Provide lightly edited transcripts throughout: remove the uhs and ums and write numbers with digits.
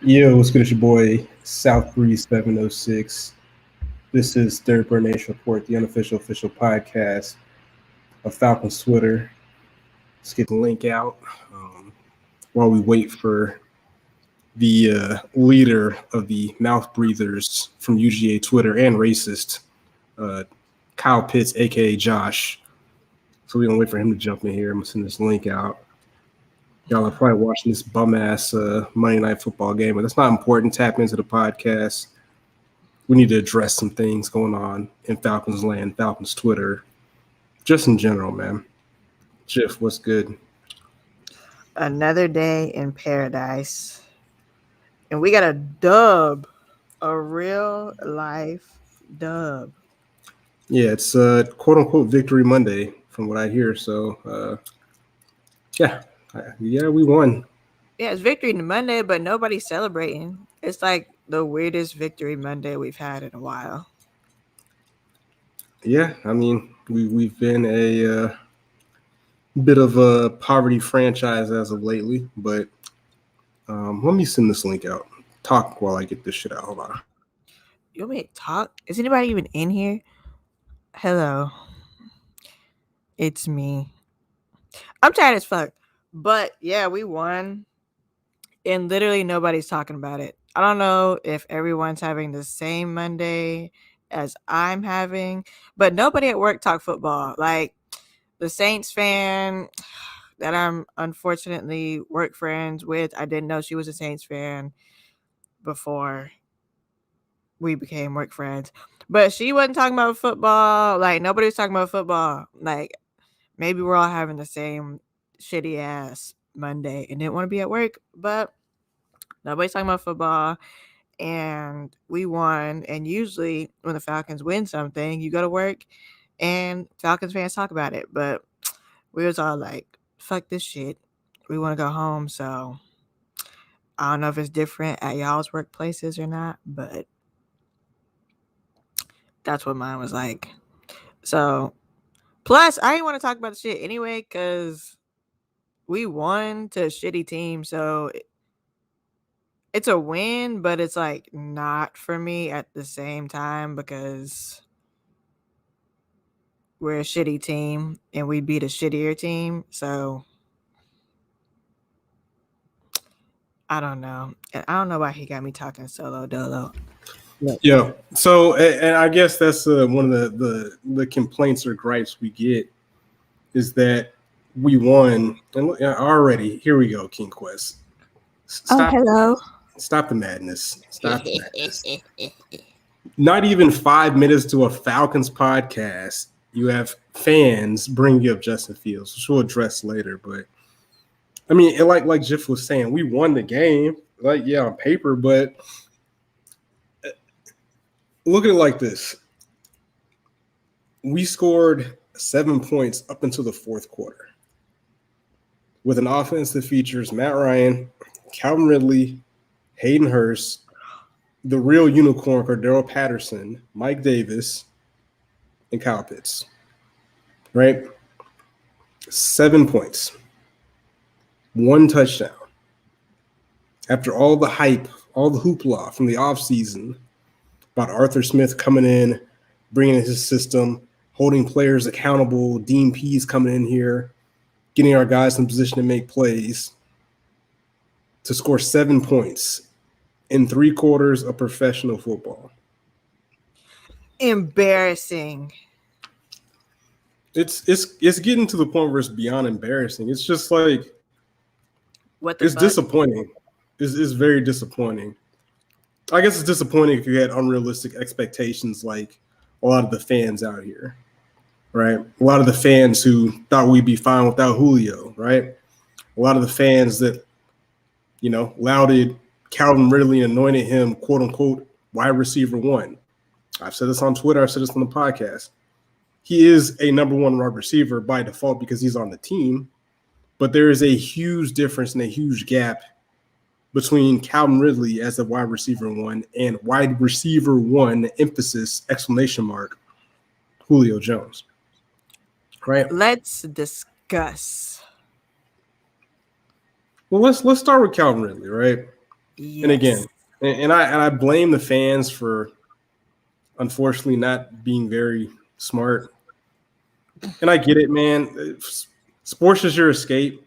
Yo, what's good? It's your boy South Breeze 706. This is Third Bird Nation Report, the unofficial official podcast of Falcons Twitter. Let's get the link out while we wait for the leader of the mouth breathers from UGA Twitter and racist, uh, Kyle Pitts, aka Josh. So we're gonna wait for him to jump in here. I'm gonna send this link out. Y'all are probably watching this bum ass Monday Night Football game, but that's not important. Tap into the podcast. We need to address some things going on in Falcons land, Falcons Twitter, just in general, man. Jiff, what's good? Another day in paradise. And we got a dub, a real life dub. Yeah, it's quote unquote Victory Monday from what I hear. So yeah, we won. Yeah, it's Victory Monday, but nobody's celebrating. It's like the weirdest Victory Monday we've had in a while. Yeah, I mean we've been a bit of a poverty franchise as of lately, but let me send this link out. Talk while I get this shit out. Hold on. You want me to talk? Is anybody even in here? Hello. It's me. I'm tired as fuck. But yeah, we won. And literally nobody's talking about it. I don't know if everyone's having the same Monday as I'm having, but nobody at work talk football. Like the Saints fan that I'm unfortunately work friends with, I didn't know she was a Saints fan before we became work friends. But she wasn't talking about football. Like nobody was talking about football. Like maybe we're all having the same shitty ass Monday and didn't want to be at work, but nobody's talking about football. And we won. And usually when the Falcons win something, you go to work and Falcons fans talk about it. But we was all like, fuck this shit. We want to go home. So I don't know if it's different at y'all's workplaces or not, but that's what mine was like. So plus I didn't want to talk about the shit anyway, because we won to a shitty team. So it's a win, but it's like not for me at the same time because we're a shitty team and we beat a shittier team. So I don't know. And I don't know why he got me talking solo dolo. Yeah. So, and I guess that's one of the complaints or gripes we get is that we won, and look, already here we go, King Quest. Stop, hello. stop the madness. Stop the madness. Not even 5 minutes to a Falcons podcast, you have fans bring you up Justin Fields, which we'll address later. But I mean, like Jiff was saying, we won the game. Like, yeah, on paper, but look at it like this: we scored 7 points up until the fourth quarter with an offense that features Matt Ryan, Calvin Ridley, Hayden Hurst, the real unicorn, Cordero Patterson, Mike Davis, and Kyle Pitts. Right? 7 points, one touchdown. After all the hype, all the hoopla from the offseason about Arthur Smith coming in, bringing in his system, holding players accountable, Dean Pease coming in here, getting our guys in position to make plays, to score 7 points in 3/4 of professional football. Embarrassing. It's getting to the point where it's beyond embarrassing. It's just like What the it's fuck? disappointing. It's very disappointing. I guess it's disappointing if you had unrealistic expectations like a lot of the fans out here, right? A lot of the fans who thought we'd be fine without Julio, right? A lot of the fans that, lauded Calvin Ridley and anointed him, quote unquote, wide receiver one. I've said this on Twitter. I've said this on the podcast. He is a number one wide receiver by default because he's on the team, but there is a huge difference and a huge gap between Calvin Ridley as a wide receiver one and wide receiver one, emphasis, exclamation mark, Julio Jones. Right? Let's discuss. Well, let's start with Calvin Ridley, right? Yes. And again, and I blame the fans for unfortunately not being very smart. And I get it, man. Sports is your escape,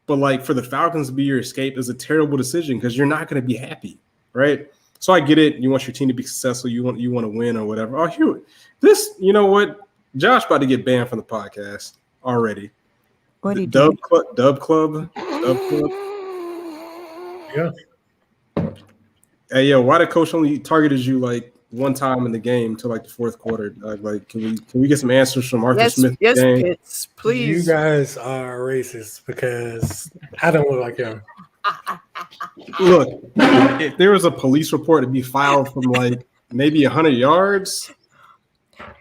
but like for the Falcons to be your escape is a terrible decision because you're not going to be happy, right? So I get it. You want your team to be successful. You want to win or whatever. Oh, here, this. You know what? Josh about to get banned from the podcast already. What did Dub Club. Yeah. Hey, yo, why the coach only targeted you like one time in the game to like the fourth quarter? Like, can we get some answers from Arthur Smith? Yes, game? Pitts, please. You guys are racist because I don't look like him. Look, if there was a police report to be filed from like maybe 100 yards,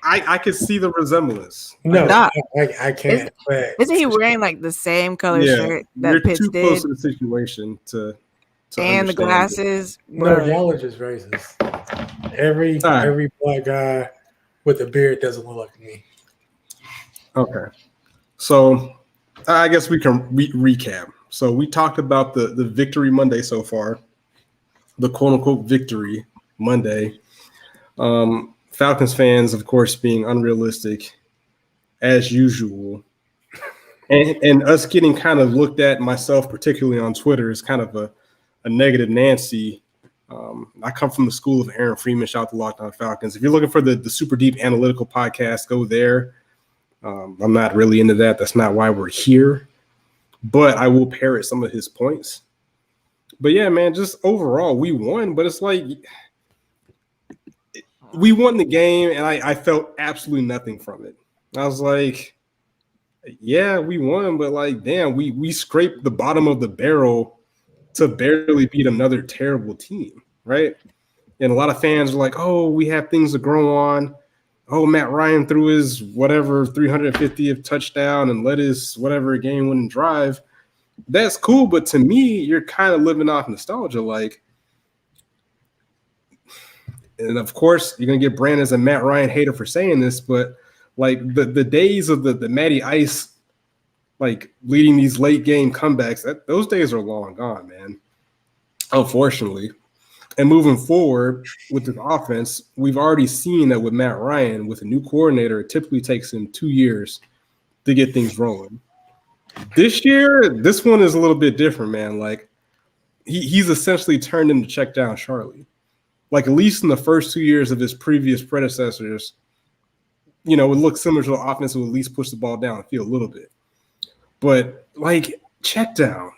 I could see the resemblance. No, Stop. I can't. But Isn't he wearing like the same color shirt you're that Pitts too did? close to the situation to And the understand glasses. no, Bruh. y'all are just racist. Every black guy with a beard doesn't look like me. Okay, so I guess we can recap. So we talked about the Victory Monday so far, the quote unquote Victory Monday. Falcons fans, of course, being unrealistic as usual, and us getting kind of looked at, myself particularly on Twitter, is kind of a negative Nancy. I come from the school of Aaron Freeman. Shout out to Locked On Falcons. If you're looking for the super deep analytical podcast, go there. I'm not really into that. That's not why we're here. But I will parrot some of his points. But yeah, man, just overall, we won. But it's like we won the game, and I felt absolutely nothing from it. I was like, yeah, we won, but like, damn, we scraped the bottom of the barrel to barely beat another terrible team, right? And a lot of fans are like, oh, we have things to grow on. Oh, Matt Ryan threw his whatever 350th touchdown and led his whatever game-winning drive. That's cool, but to me, you're kind of living off nostalgia. Like, and of course, you're gonna get branded as a Matt Ryan hater for saying this, but like the days of the Matty Ice, like leading these late game comebacks, those days are long gone, man. Unfortunately. And moving forward with this offense, we've already seen that with Matt Ryan, with a new coordinator, it typically takes him 2 years to get things rolling. This year, this one is a little bit different, man. Like he's essentially turned into check down Charlie. Like at least in the first 2 years of his previous predecessors, you know, it looked similar to the offense would at least push the ball down the field a little bit. But like check down.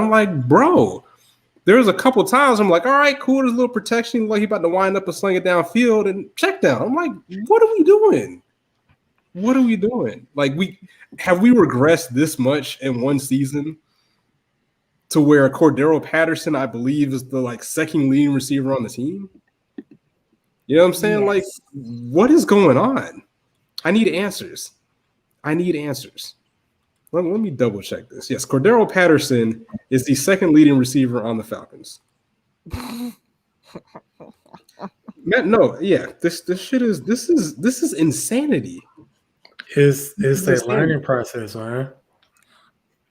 Like, bro. There was a couple times I'm like, all right, cool. There's a little protection. Like he about to wind up and sling it downfield and check down. I'm like, what are we doing? Like we regressed this much in one season to where Cordero Patterson, I believe, is the like second leading receiver on the team. You know what I'm saying? Yes. Like, what is going on? I need answers. Let me double check this. Yes, Cordero Patterson is the second leading receiver on the Falcons. This shit is insanity. It's a learning process, man.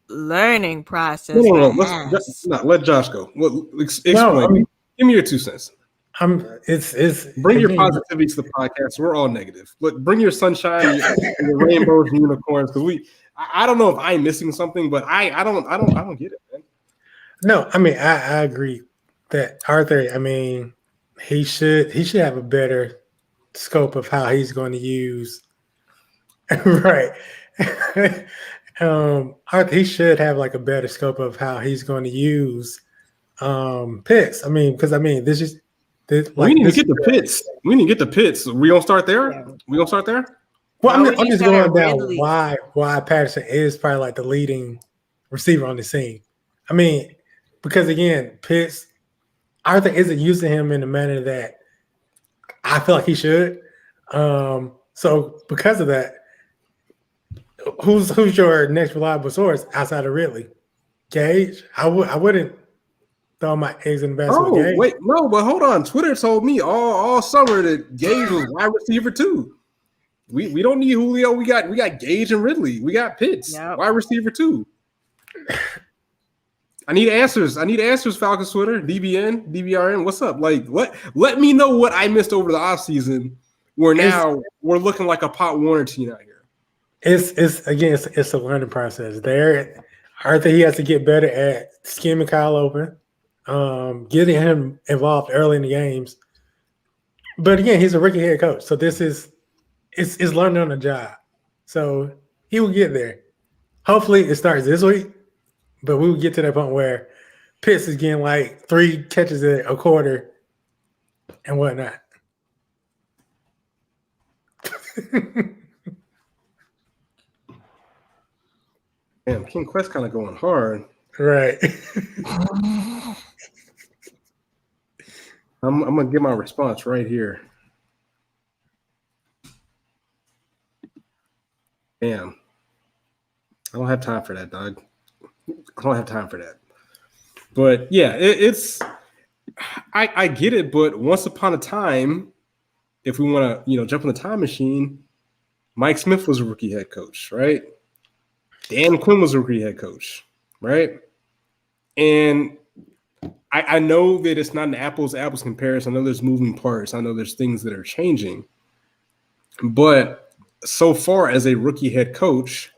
Learning process. No. Let Josh go. Well, explain. No, Give me your 2 cents. It's Bring your positivity to the podcast. We're all negative. Look, bring your sunshine, your rainbows and unicorns, because I don't know if I'm missing something, but I don't get it, man. No, I mean I agree that Arthur. I mean he should have a better scope of how he's going to use. Right. Arthur, he should have like a better scope of how he's going to use Pitts. I mean, because this is this, like, we need to get the Pitts. We gonna start there? Yeah. We gonna start there? Well, No, I'm just we going gotta down really- why Patterson is probably like the leading receiver on the scene. I mean, because again, Pitts, Arthur isn't using him in the manner that I feel like he should. So because of that, who's your next reliable source outside of Ridley? Gage? I wouldn't throw my eggs in the basket with Gage. Wait, no, but hold on. Twitter told me all summer that Gage was wide receiver too. We don't need Julio. We got Gage and Ridley. We got Pitts, Yep. wide receiver too. I need answers. I need answers, Falcons Twitter, DBN, DBRN. What's up? Like, let me know what I missed over the offseason where now we're looking like a Pot Warner team out here. It's a learning process. There, I think he has to get better at scheming Kyle open, getting him involved early in the games. But again, he's a rookie head coach, so this is it's learning on the job. So he will get there. Hopefully, it starts this week, but we will get to that point where Pitts is getting like 3 catches a quarter and whatnot. Damn, King Quest kind of going hard. Right. I'm gonna get my response right here. Damn. I don't have time for that, dog. I don't have time for that. But yeah, it's I get it, but once upon a time, if we want to, jump in the time machine, Mike Smith was a rookie head coach, right? Dan Quinn was a rookie head coach, right? And I know that it's not an apples-to-apples comparison. I know there's moving parts. I know there's things that are changing. But so far as a rookie head coach,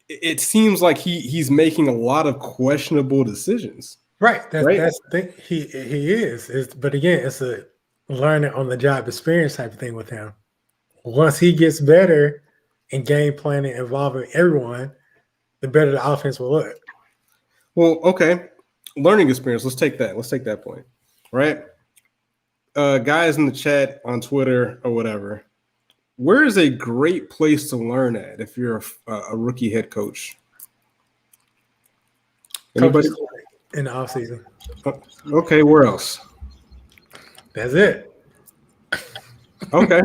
it seems like he's making a lot of questionable decisions. Right. That's the thing. He is. But again, it's a learning on the job experience type of thing with him. Once he gets better in game planning involving everyone, the better the offense will look. Well, okay. Learning experience. Let's take that point. Right? Guys in the chat on Twitter or whatever, where is a great place to learn at if you're a rookie head coach? Anybody? In the offseason. Okay, where else? That's it. Okay.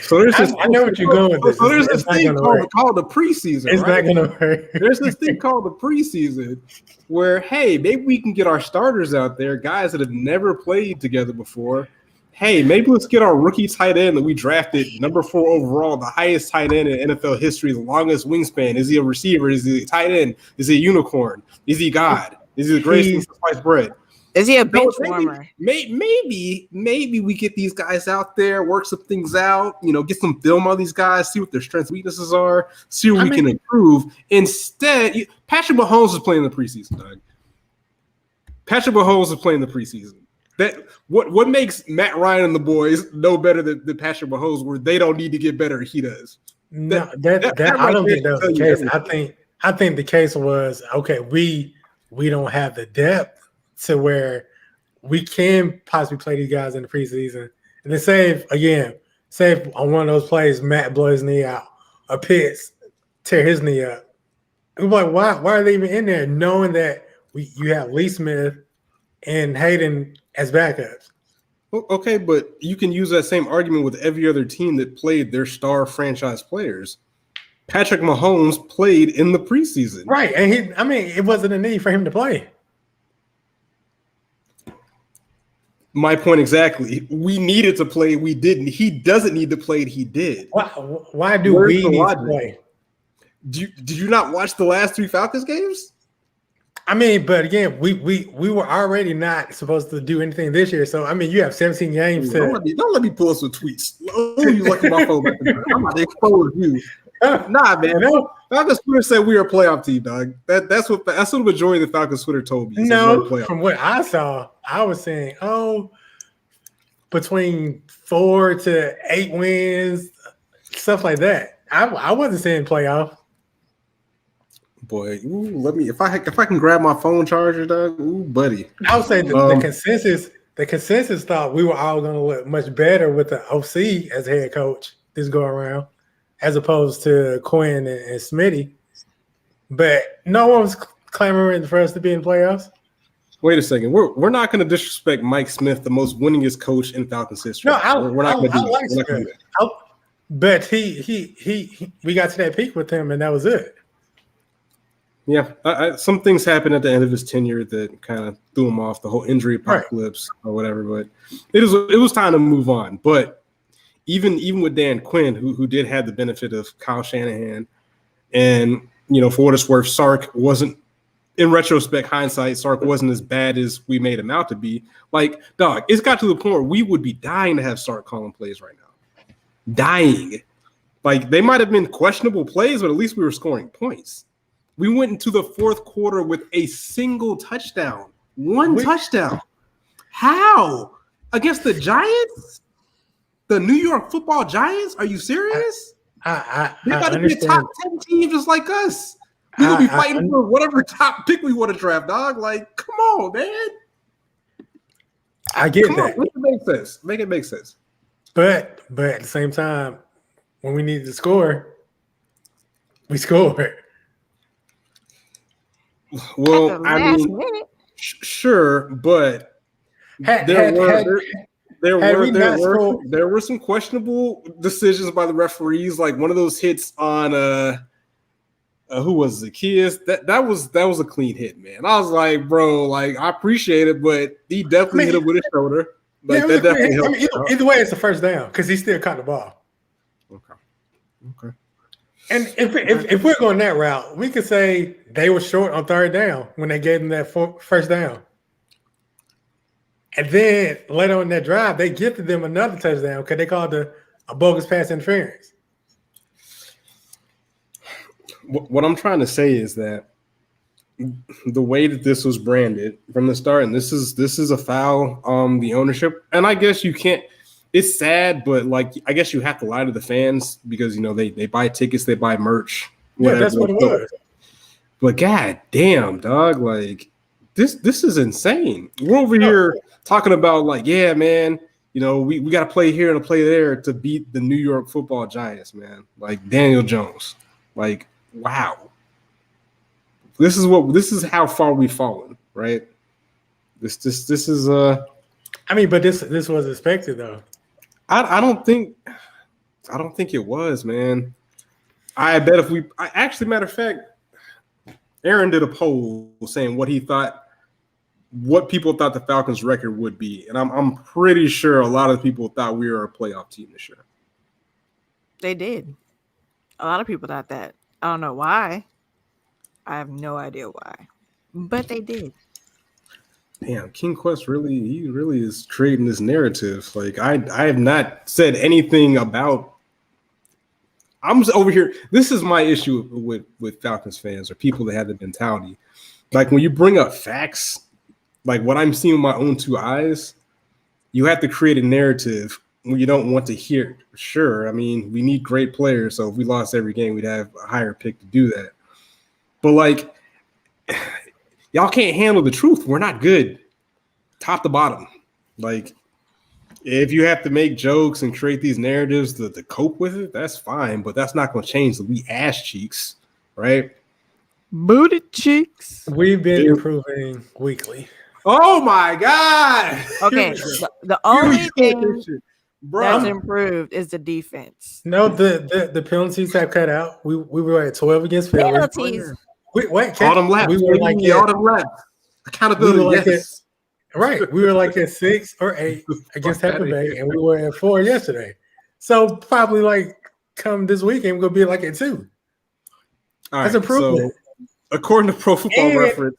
So there's this. I know what you're going with this. So there's this thing called the preseason. It's right? not going to work. There's this thing called the preseason where, hey, maybe we can get our starters out there, guys that have never played together before. Hey, maybe let's get our rookie tight end that we drafted number 4 overall, the highest tight end in NFL history, the longest wingspan. Is he a receiver? Is he a tight end? Is he a unicorn? Is he God? Is he the greatest thing since sliced bread? Is he a bench warmer? Maybe we get these guys out there, work some things out, get some film on these guys, see what their strengths and weaknesses are, see what we can improve. Instead, Patrick Mahomes is playing the preseason, Doug. Patrick Mahomes is playing the preseason. That what makes Matt Ryan and the boys no better than Patrick Mahomes, where they don't need to get better, he does. No, that I don't think that was the case. I think the case was, okay, we don't have the depth to where we can possibly play these guys in the preseason. And then say on one of those plays, Matt blow his knee out, or Pitts tear his knee up. I'm like, why are they even in there knowing that you have Lee Smith and Hayden as backups? Okay, but you can use that same argument with every other team that played their star franchise players. Patrick Mahomes played in the preseason. Right, and it wasn't a need for him to play. My point exactly. We needed to play. We didn't. He doesn't need to play. He did. Why do we need to play? Did you not watch the last 3 Falcons games? But again, we were already not supposed to do anything this year. So, you have 17 games. Don't let me pull up some tweets. Oh, you lucky my phone. I'm about to expose you. Nah, man. No. Falcons Twitter said we are a playoff team, dog. That's what the majority of the Falcons Twitter told me. No, from what I saw, I was saying, between 4 to 8 wins, stuff like that. I wasn't saying playoff. Boy, if I can grab my phone charger, dog. Ooh, buddy. I would say the consensus thought we were all going to look much better with the OC as head coach this go around, as opposed to Quinn and Smitty. But no one was clamoring for us to be in playoffs. Wait a second. We're not going to disrespect Mike Smith, the most winningest coach in Falcons history. No, we're not going to do that. But we got to that peak with him, and that was it. Yeah, some things happened at the end of his tenure that kind of threw him off, the whole injury apocalypse or whatever. But it was time to move on. But even with Dan Quinn, who did have the benefit of Kyle Shanahan, and for what it's worth, Sark wasn't in retrospect, hindsight, Sark wasn't as bad as we made him out to be. Like, dog, it's got to the point where we would be dying to have Sark calling plays right now. Dying. Like, they might have been questionable plays, but at least we were scoring points. We went into the fourth quarter with a single touchdown. One touchdown. How? Against the Giants? The New York Football Giants? Are you serious? They got to be a top 10 team just like us. We're going to be fighting for whatever top pick we want to draft, dog. Like, come on, man. I get that. Make it make sense. Make it make sense. But at the same time, when we need to score, we score. Well, I mean, sure, but there were some questionable decisions by the referees. Like one of those hits on who was it? Zacchaeus? That was a clean hit, man. I was like, bro, like I appreciate it, but he definitely hit him with his shoulder. Like that definitely helped. Either way, it's the first down because he still caught the ball. Okay. And if we're going that route, we could say they were short on third down when they gave them that first down. And then later on in that drive, they gifted them another touchdown because they called a bogus pass interference. What I'm trying to say is that the way that this was branded from the start, and this is a foul on the ownership, and I guess you can't. It's sad, but like I guess you have to lie to the fans because they buy tickets, they buy merch. Whatever. Yeah, that's what it was. But god damn, dog, like this is insane. We're over here talking about like, yeah, man, we got to play here and play there to beat the New York Football Giants, man. Like Daniel Jones, like wow. This is how far we've fallen, right? This is I mean, but this was expected though. I don't think it was, man. I bet if actually, matter of fact, Aaron did a poll saying what people thought the Falcons' record would be, and I'm pretty sure a lot of people thought we were a playoff team this year. They did. A lot of people thought that. I don't know why. I have no idea why, but they did. Damn, King Quest really is creating this narrative. Like I have not said anything about. I'm just over here. This is my issue with Falcons fans or people that have the mentality. Like when you bring up facts, like what I'm seeing with my own two eyes, you have to create a narrative when you don't want to hear it. Sure, I mean we need great players, so if we lost every game, we'd have a higher pick to do that. But like. Y'all can't handle the truth. We're not good, top to bottom. Like, if you have to make jokes and create these narratives to cope with it, that's fine. But that's not going to change the we ass cheeks, right? Booty cheeks. We've been improving weekly. Oh my god! Okay, the only thing that's improved is the defense. No, the penalties have cut out. We were at 12 against Philly. Penalties. Autumn laps. We were like autumn laps. Accountability. We yes. Right. We were like at 6 or 8 against Tampa Bay, and we were at 4 yesterday. So probably like come this weekend, we're gonna be like at 2. That's improvement. So, according to Pro Football Reference.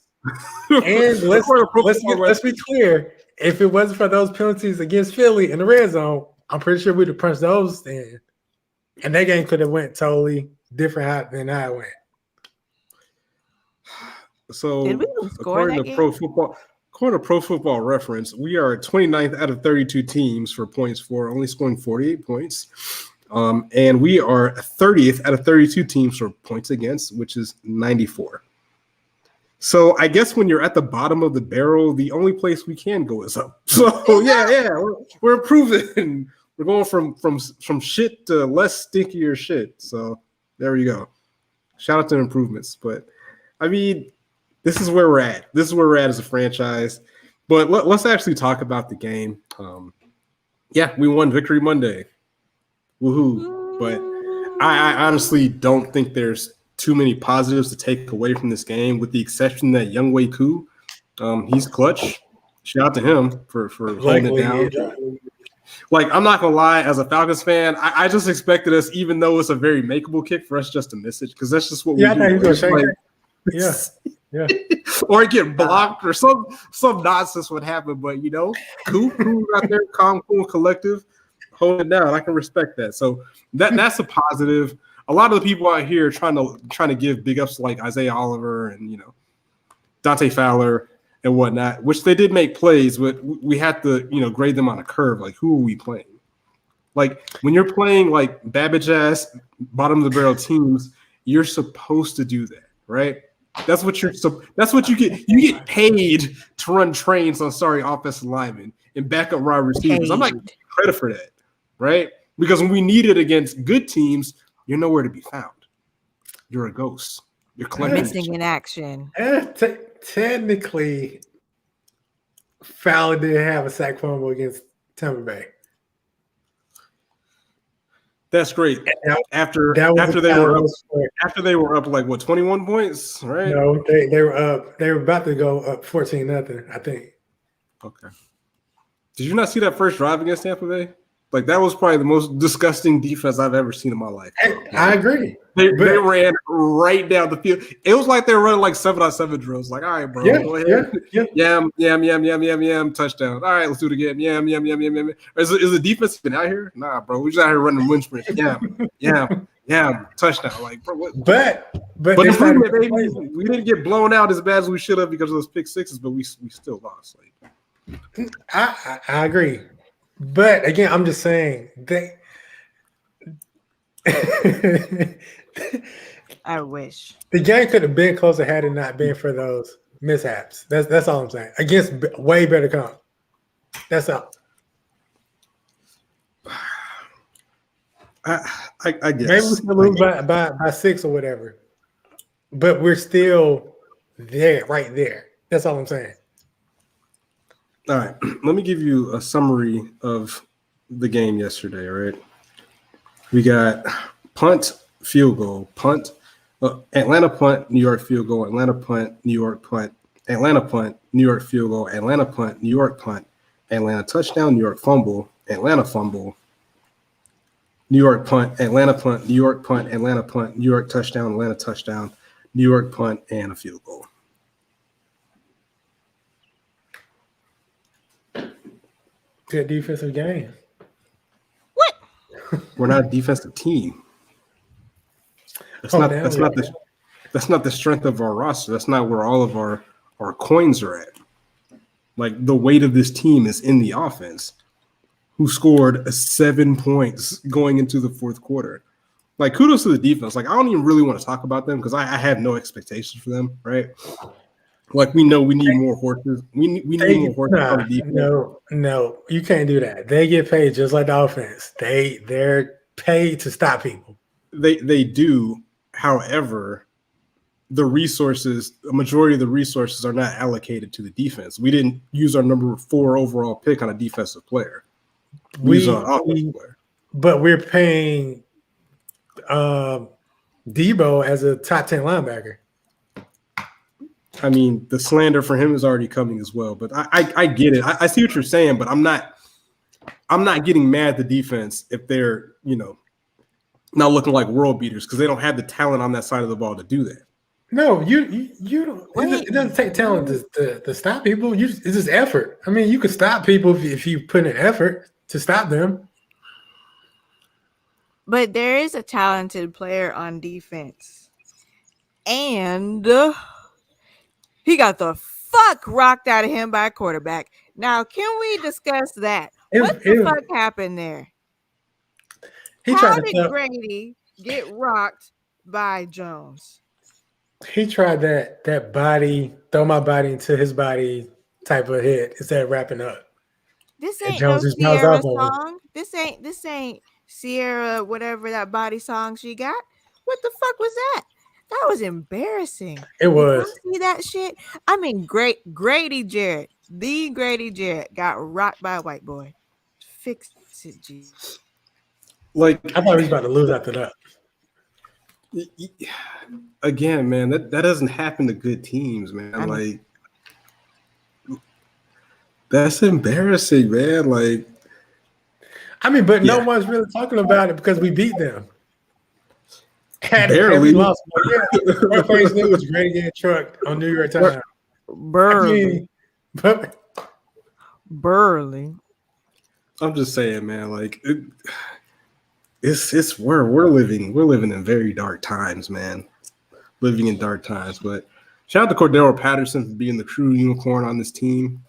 And let's be clear. If it wasn't for those penalties against Philly in the red zone, I'm pretty sure we'd have punched those in. And that game could have went totally different than how it went. So according to Pro Football Reference, we are 29th out of 32 teams for points for, only scoring 48 points. And we are 30th out of 32 teams for points against, which is 94. So I guess when you're at the bottom of the barrel, the only place we can go is up. So yeah, we're improving. We're going from shit to less stinkier shit. So there you go. Shout out to improvements. But I mean, this is where we're at. This is where we're at as a franchise. But let's actually talk about the game. Yeah, we won Victory Monday. Woohoo. But I honestly don't think there's too many positives to take away from this game, with the exception that Younghoe Koo, he's clutch. Shout out to him for holding it down. Like, I'm not going to lie, as a Falcons fan, I just expected us, even though it's a very makeable kick, for us just to miss it, because that's just what we do. Yeah. or get blocked or some nonsense would happen. But cool out there, calm, cool, collective, hold it down. I can respect that. So that's a positive. A lot of the people out here trying to give big ups to like Isaiah Oliver and Dante Fowler and whatnot, which they did make plays, but we had to grade them on a curve. Like, who are we playing? Like, when you're playing like Babbage ass bottom of the barrel teams, you're supposed to do that, right? That's what you get. You get paid to run trains on offensive linemen and backup wide receivers. I'm not giving you credit for that, right? Because when we need it against good teams, you're nowhere to be found. You're a ghost. You're collecting. Missing in action. Technically, Fowler did have a sack fumble against Tampa Bay. That's great. After they were up like what 21 points, right? No, they were up. They were about to go up 14-0, I think. Okay. Did you not see that first drive against Tampa Bay? Like, that was probably the most disgusting defense I've ever seen in my life. I agree. They ran right down the field. It was like they were running like 7-on-7 drills. Like, all right, bro, go ahead. Yam, touchdown. All right, let's do it again. Yam. Is the defense been out here? Nah, bro, we just out here running wind sprints. Yam, touchdown. Like, bro, what? But improvement, baby. We didn't get blown out as bad as we should have because of those pick sixes, but we still lost. Like, I agree. But again, I'm just saying I wish the game could have been closer had it not been for those mishaps. That's all I'm saying. Against way better comp. That's all. I guess maybe we still lose by 6 or whatever, but we're still there, right there. That's all I'm saying. All right, let me give you a summary of the game yesterday, all right? We got punt, field goal, punt, Atlanta punt, New York field goal, Atlanta punt, New York punt, Atlanta punt, New York field goal, Atlanta punt, New York punt, Atlanta touchdown, New York fumble, Atlanta fumble, New York punt, Atlanta punt, New York punt, Atlanta punt, New York touchdown, Atlanta touchdown, New York punt, and a field goal. Good defensive game. What? We're not a defensive team. That's not the strength of our roster. That's not where all of our coins are at. Like, the weight of this team is in the offense, who scored 7 points going into the fourth quarter. Like, kudos to the defense. Like, I don't even really want to talk about them because I have no expectations for them, right? Like, we know we need more horses. We need more horses on the defense. No, you can't do that. They get paid just like the offense. They're paid to stop people. They do. However, a majority of the resources are not allocated to the defense. We didn't use our number 4 overall pick on a defensive player. We used our offensive player. But we're paying Debo as a top 10 linebacker. I mean, the slander for him is already coming as well. But I get it. I see what you're saying, but I'm not getting mad at the defense if they're, not looking like world beaters because they don't have the talent on that side of the ball to do that. No, you don't. It doesn't take talent to stop people. It's just effort. I mean, you can stop people if you put in effort to stop them. But there is a talented player on defense, and he got the fuck rocked out of him by a quarterback. Now, can we discuss that? What the fuck happened there? How did Grady get rocked by Jones? He tried that body, throw my body into his body type of hit instead of wrapping up. This ain't no Sierra song. This ain't Sierra, whatever that body song she got. What the fuck was that? That was embarrassing. It was. Did you see that shit? I mean, Grady Jarrett, the Grady Jarrett got rocked by a white boy. Fix it, G. Like, I thought he was about to lose after that. Again, man, that doesn't happen to good teams, man. Like, that's embarrassing, man. Like, I mean, but no one's really talking about it because we beat them. Had we Barely. lost, but yeah, Corey Smith was great against Truck on New York Times. I Burley. mean, but Burley. I'm just saying, man. Like it's we're living in very dark times, man. Living in dark times. But shout out to Cordero Patterson for being the true unicorn on this team.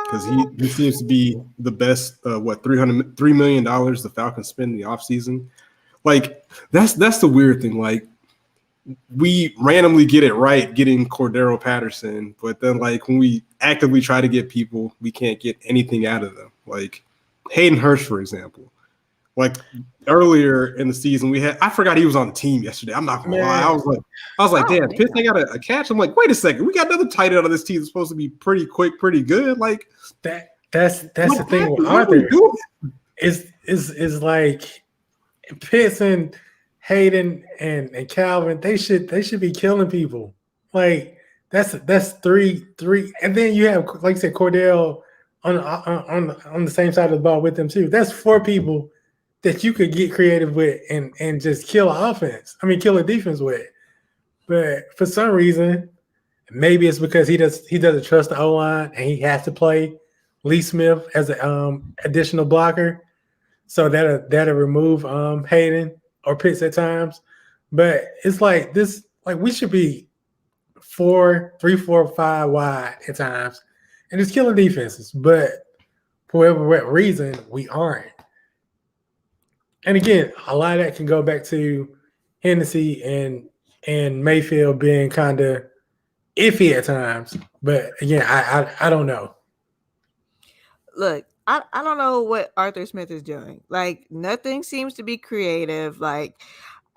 Because he seems to be the best. $3 million the Falcons spend in the offseason. Like that's the weird thing. Like we randomly get it right getting Cordero Patterson, but then like when we actively try to get people, we can't get anything out of them. Like Hayden Hurst, for example. Like earlier in the season, I forgot he was on the team yesterday. I'm not gonna lie. I was like, damn, Pitts, they got a catch. I'm like, wait a second, we got another tight end on this team that's supposed to be pretty quick, pretty good. Like that's the thing with Arthur. Is like Pitts and Hayden and Calvin, they should be killing people. Like that's three, and then you have, like I said, Cordell on the same side of the ball with them too. That's 4 people that you could get creative with and just kill an offense. I mean, kill a defense with. But for some reason, maybe it's because he doesn't trust the O-line and he has to play Lee Smith as an additional blocker. So that'll remove Hayden or Pitts at times. But it's like this, like we should be 3, 4, 5 wide at times and it's killing defenses. But for whatever reason, we aren't. And again, a lot of that can go back to Hennessy and Mayfield being kind of iffy at times. But again, I don't know. Look, I don't know what Arthur Smith is doing. Like nothing seems to be creative. Like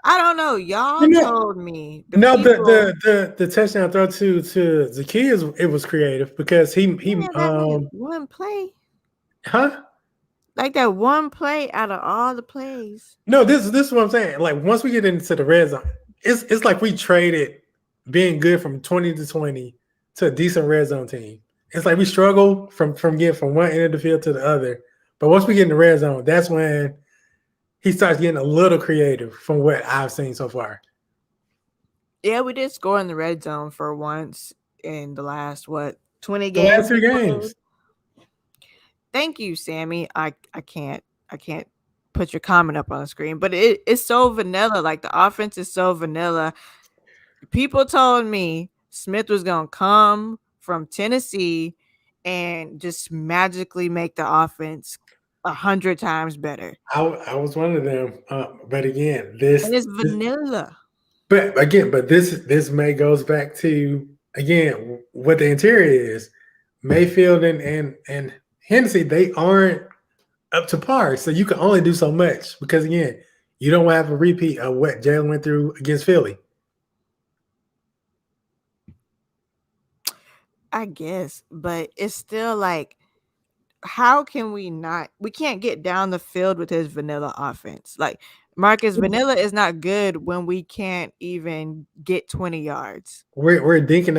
I don't know. Y'all told me. The touchdown throw to Zacchaeus, it was creative because he one play. Huh? Like that one play out of all the plays. No, this is what I'm saying. Like once we get into the red zone, it's like we traded being good from 20 to 20 to a decent red zone team. It's like we struggle from getting from one end of the field to the other. But once we get in the red zone, that's when he starts getting a little creative from what I've seen so far. Yeah, we did score in the red zone for once in the last 20 games. The last 3 games. Thank you, Sammy. I can't put your comment up on the screen, but it's so vanilla. Like the offense is so vanilla. People told me Smith was gonna come from Tennessee and just magically make the offense 100 times better. I was one of them, but again, this and it's vanilla. But this may goes back to again what the interior is. Mayfield and Hennessy, they aren't up to par, so you can only do so much because again, you don't have a repeat of what Jalen went through against Philly. I guess, but it's still like, how can we can't get down the field with his vanilla offense. Like Marcus, vanilla is not good when we can't even get 20 yards. We're dinking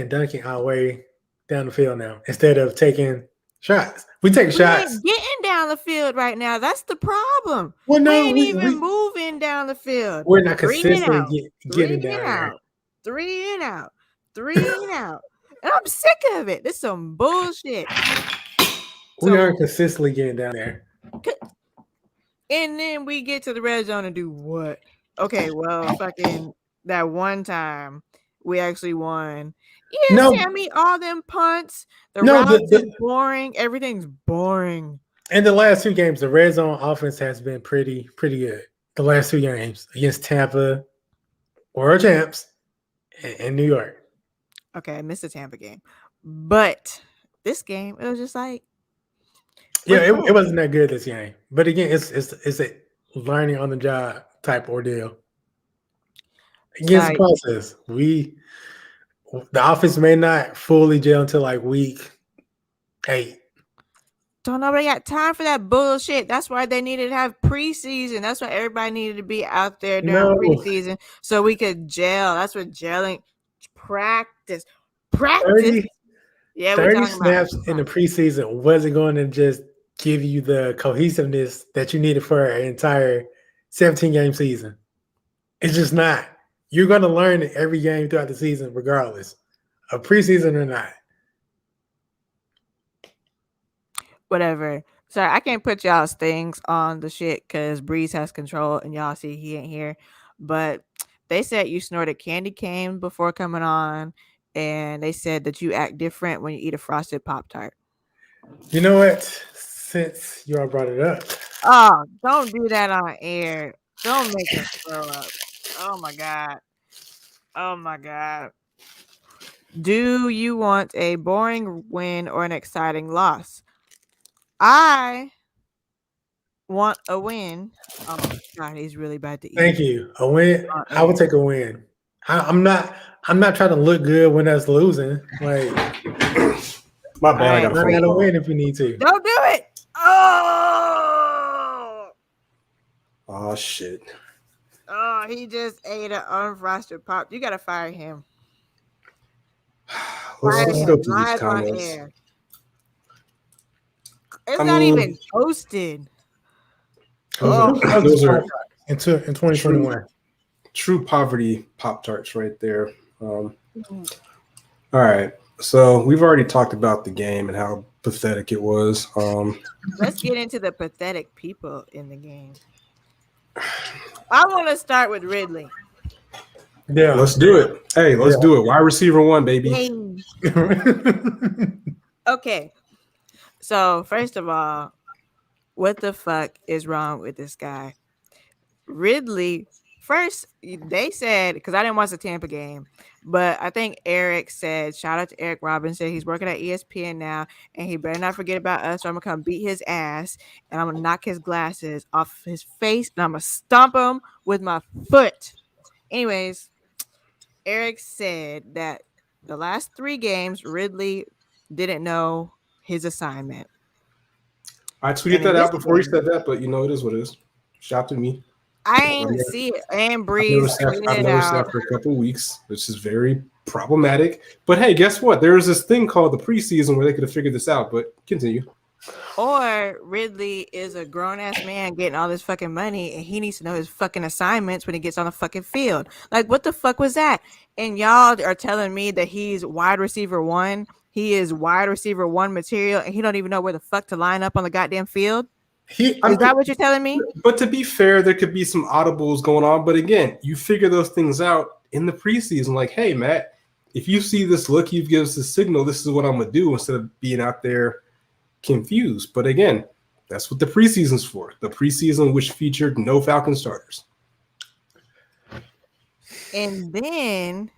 and dunking our way down the field now instead of taking shots. We take shots. Ain't getting down the field right now. That's the problem. Well, no, we ain't even moving down the field. We're not consistently getting down there. 3 and out. 3 and out. And I'm sick of it. This is some bullshit. We aren't consistently getting down there. And then we get to the red zone and do what? Okay, well, fucking that one time we actually won. Yeah, no, Sammy, all them punts. The routes is boring. Everything's boring. In the last 2 games, the red zone offense has been pretty good. The last 2 games against Tampa, world champs, and New York. Okay, I missed the Tampa game. But this game, it was just like, yeah, it wasn't that good this game. But again, it's a learning on the job type ordeal. Against the process. The offense may not fully gel until like week 8. Don't nobody got time for that bullshit. That's why they needed to have preseason. That's why everybody needed to be out there during preseason so we could gel. That's what gelling. Practice. 30 snaps in the preseason wasn't going to just give you the cohesiveness that you needed for an entire 17-game season. It's just not. You're going to learn it every game throughout the season, regardless of preseason or not. Whatever. Sorry, I can't put y'all's things on the shit because Breeze has control and y'all see he ain't here. But they said you snorted candy cane before coming on, and they said that you act different when you eat a frosted Pop-Tart. You know what? Since y'all brought it up. Oh, don't do that on air. Don't make us throw up. Oh my God. Oh my God. Do you want a boring win or an exciting loss? I want a win. Oh my God, he's really bad to eat. Thank you. A win. I would take a win. I'm not trying to look good when that's losing. Like, My bad. I Alright, got a I phone gotta call. win if you need to. Don't do it. Oh, Oh shit. he just ate an unfrosted pop. You gotta fire him. Let's Fire go him through these live on comments. air. It's I not mean- even toasted. Those are in 2021. true poverty Pop-Tarts right there. All right. So we've already talked about the game and how pathetic it was. Let's get into the pathetic people in the game. I want to start with Ridley. Yeah. Let's do it. Hey, let's do it. Wide receiver 1, baby. Yay. Okay. So, first of all, what the fuck is wrong with this guy? Ridley, first, they said, because I didn't watch the Tampa game, but I think Eric said, shout out to Eric Robinson. He's working at ESPN now, and he better not forget about us, or I'm going to come beat his ass, and I'm going to knock his glasses off his face, and I'm going to stomp him with my foot. Anyways, Eric said that the last 3 games, Ridley didn't know his assignment. I tweeted And that in out this before he game- said that, but you know, it is what it is. Shout to me. I ain't see it. And I've Breeze noticed tweeted it that out. for a couple of weeks, which is very problematic. But hey, guess what? There was this thing called the preseason where they could have figured this out, but continue. Or Ridley is a grown ass man getting all this fucking money, and he needs to know his fucking assignments when he gets on the fucking field. Like, what the fuck was that? And y'all are telling me that he's wide receiver 1. He is wide receiver 1 material, and he don't even know where the fuck to line up on the goddamn field. Is that what you're telling me? But to be fair, there could be some audibles going on. But again, you figure those things out in the preseason. Like, hey, Matt, if you see this look, you give us a signal. This is what I'm going to do instead of being out there confused. But again, that's what the preseason's for. The preseason, which featured no Falcon starters. And then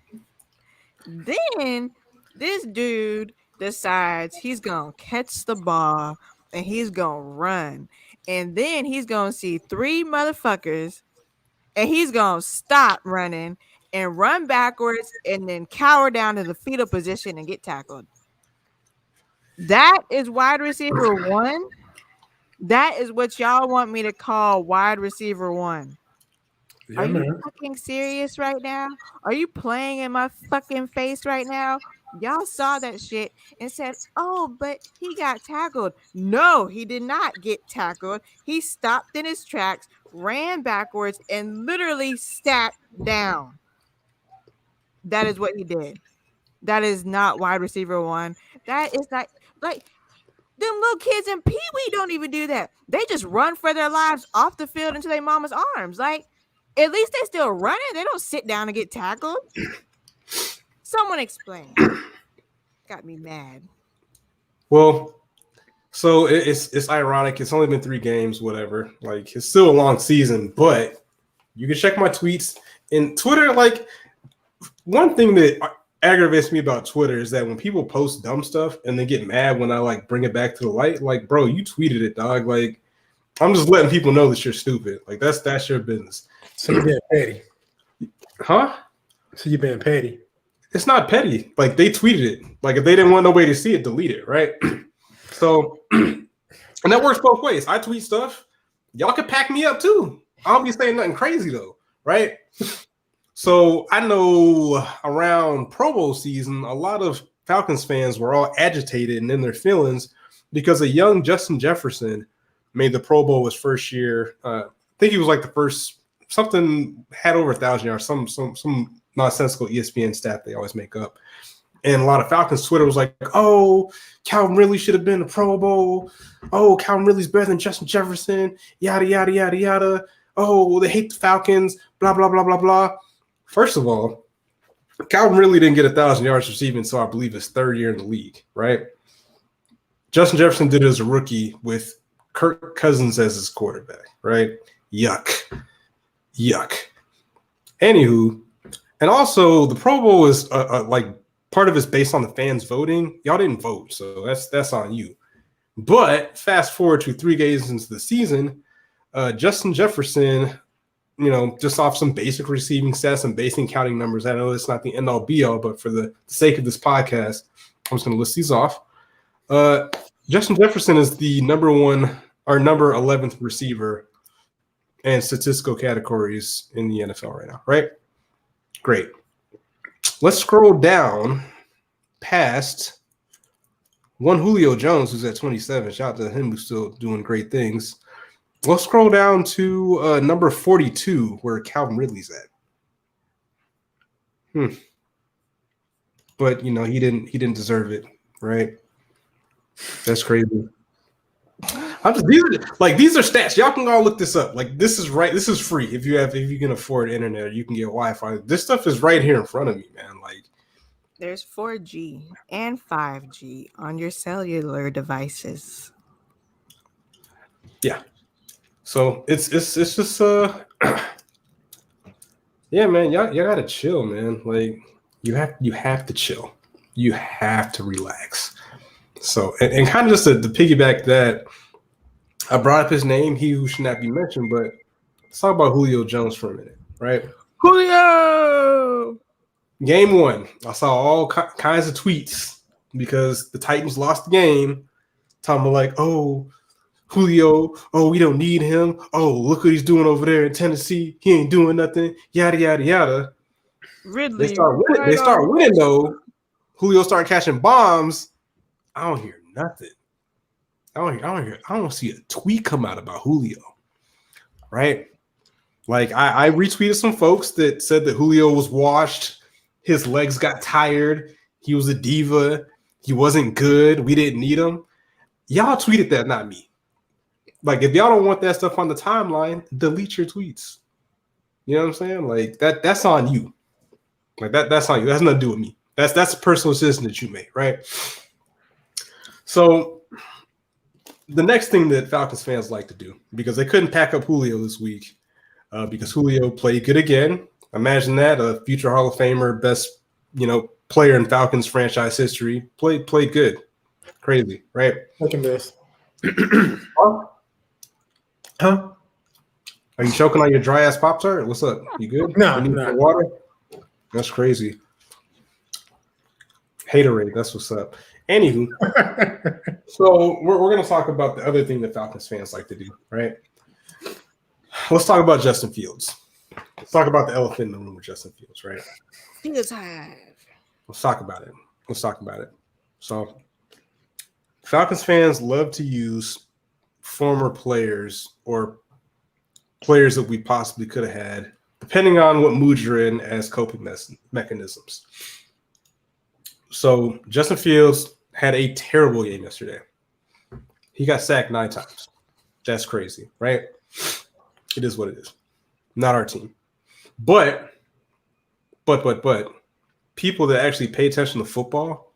this dude decides he's going to catch the ball and he's going to run. And then he's going to see 3 motherfuckers and he's going to stop running and run backwards and then cower down to the fetal position and get tackled. That is wide receiver 1. That is what y'all want me to call wide receiver 1. Yeah, Are you man. fucking serious right now? Are you playing in my fucking face right now? Y'all saw that shit and said, oh, but he got tackled. No, he did not get tackled. He stopped in his tracks, ran backwards, and literally sat down. That is what he did. That is not wide receiver 1. That is not, like, them little kids in Pee Wee don't even do that. They just run for their lives off the field into their mama's arms. Like, at least they still running. They don't sit down and get tackled. Someone explain. Got me mad. Well, so it's ironic. It's only been 3 games, whatever. Like, it's still a long season, but you can check my tweets. And Twitter, like, one thing that aggravates me about Twitter is that when people post dumb stuff and they get mad when I, like, bring it back to the light, like, bro, you tweeted it, dog. Like, I'm just letting people know that you're stupid. Like, that's your business. So you're being petty. Huh? So you're being petty. It's not petty. Like, they tweeted it. Like, if they didn't want nobody to see it, delete it, right? So, and that works both ways. I tweet stuff. Y'all can pack me up too. I don't be saying nothing crazy though, right? So I know around Pro Bowl season, a lot of Falcons fans were all agitated and in their feelings because a young Justin Jefferson made the Pro Bowl his first year think he was like the first something had over 1,000 yards, some nonsensical ESPN stat they always make up. And a lot of Falcons Twitter was like, oh, Calvin Ridley should have been a Pro Bowl. Oh, Calvin Ridley's better than Justin Jefferson, yada, yada, yada, yada. Oh, they hate the Falcons, blah, blah, blah, blah, blah. First of all, Calvin Ridley didn't get 1,000 yards receiving until I believe his third year in the league, right? Justin Jefferson did it as a rookie with Kirk Cousins as his quarterback, right? Yuck. Anywho, and also the Pro Bowl is like part of it's based on the fans voting. Y'all didn't vote, so that's on you. But fast forward to 3 games into the season, Justin Jefferson, just off some basic receiving stats and basic counting numbers. I know it's not the end all be all, but for the sake of this podcast, I'm just going to list these off. Justin Jefferson is the number 11th receiver in statistical categories in the NFL right now, right? Great. Let's scroll down past one Julio Jones, who's at 27. Shout out to him, who's still doing great things. Let's scroll down to number 42, where Calvin Ridley's at. But he didn't deserve it, right? That's crazy. These are stats. Y'all can all look this up. Like, this is right. This is free if you can afford internet, or you can get Wi-Fi. This stuff is right here in front of me, man. Like, there's 4G and 5G on your cellular devices. Yeah. So it's just yeah, man. Y'all gotta chill, man. Like, you have to chill. You have to relax. So and kind of just to piggyback that, I brought up his name, he who should not be mentioned, but let's talk about Julio Jones for a minute, right? Julio! Game 1, I saw all kinds of tweets because the Titans lost the game. Talking about like, oh, Julio, oh, we don't need him. Oh, look what he's doing over there in Tennessee. He ain't doing nothing. Yada, yada, yada. Ridley. They start winning though. Julio started catching bombs. I don't hear nothing. I don't see a tweet come out about Julio, right? Like, I retweeted some folks that said that Julio was washed. His legs got tired. He was a diva. He wasn't good. We didn't need him. Y'all tweeted that, not me. Like, if y'all don't want that stuff on the timeline, delete your tweets. You know what I'm saying? Like, that's on you. Like, that's on you. That's nothing to do with me. That's a personal decision that you made, right? So the next thing that Falcons fans like to do, because they couldn't pack up Julio this week, because Julio played good again. Imagine that, a future Hall of Famer, best player in Falcons franchise history, played good, crazy, right? Look at this. Huh? Are you choking on your dry ass Pop-Tart? What's up? You good? No, you need no. some water. That's crazy. Haterade, that's what's up. Anywho, so we're going to talk about the other thing that Falcons fans like to do, right? Let's talk about Justin Fields. Let's talk about the elephant in the room with Justin Fields, right? Fields Hive. Let's talk about it. So Falcons fans love to use former players or players that we possibly could have had, depending on what mood you're in, as coping mechanisms. So Justin Fields had a terrible game yesterday. He got sacked 9 times. That's crazy, right? It is what it is. Not our team. But people that actually pay attention to football,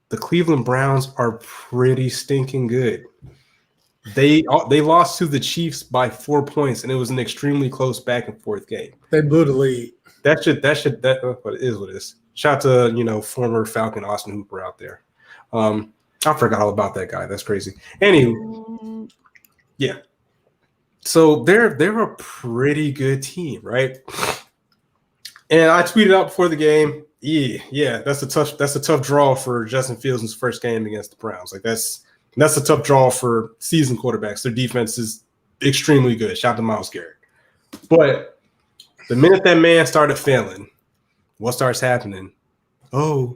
the Cleveland Browns are pretty stinking good. They lost to the Chiefs by 4 points, and it was an extremely close back and forth game. They blew the lead. But it is what it is. Shout out to former Falcon Austin Hooper out there. I forgot all about that guy. That's crazy. Anyway, yeah. So they're a pretty good team, right? And I tweeted out before the game, yeah, that's a tough draw for Justin Fields in his first game against the Browns. Like, that's a tough draw for seasoned quarterbacks. Their defense is extremely good. Shout out to Myles Garrett. But the minute that man started failing, what starts happening? Oh,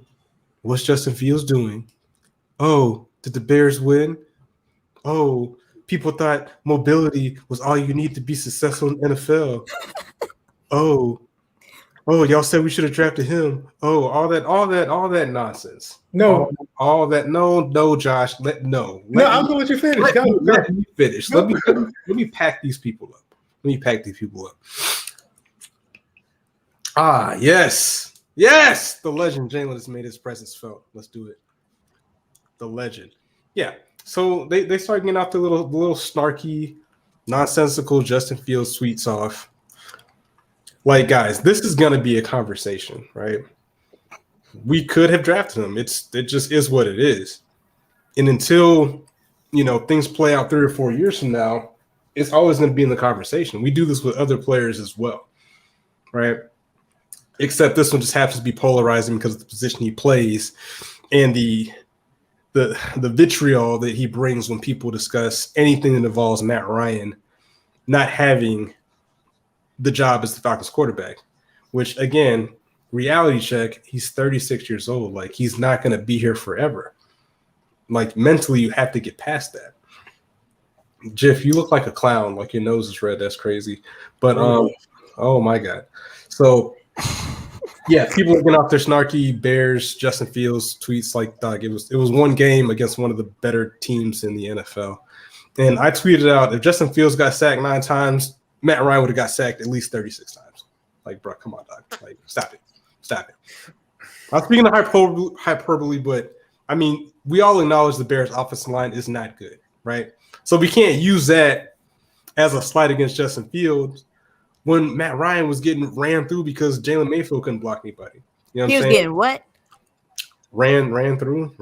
what's Justin Fields doing? Oh, did the Bears win? Oh, people thought mobility was all you need to be successful in NFL. Oh, y'all said we should have drafted him. Oh, all that nonsense. No, all that. No, Josh. I'm going to let you finish. Let me finish. Let me pack these people up. Ah, yes. The legend Jalen has made his presence felt. Let's do it. The legend. Yeah. So they start getting out the little snarky, nonsensical Justin Fields tweets off. Like, guys, this is gonna be a conversation, right? We could have drafted him. It just is what it is. And until things play out 3 or 4 years from now, it's always going to be in the conversation. We do this with other players as well, right? Except this one just happens to be polarizing because of the position he plays and the vitriol that he brings when people discuss anything that involves Matt Ryan not having the job as the Falcons quarterback, which, again, reality check, he's 36 years old. Like, he's not going to be here forever. Like, mentally, you have to get past that. Jiff, you look like a clown. Like, your nose is red. That's crazy. But, oh, my God. So, yeah, people are getting off their snarky Bears, Justin Fields tweets like, dog, it was one game against one of the better teams in the NFL. And I tweeted out, if Justin Fields got sacked 9 times, Matt Ryan would have got sacked at least 36 times. Like, bro, come on, dog. Like, stop it. I'm speaking of hyperbole, but, I mean, we all acknowledge the Bears' offensive line is not good, right? So we can't use that as a slight against Justin Fields when Matt Ryan was getting ran through because Jalen Mayfield couldn't block anybody. You know what I'm saying? He was getting what? Ran through.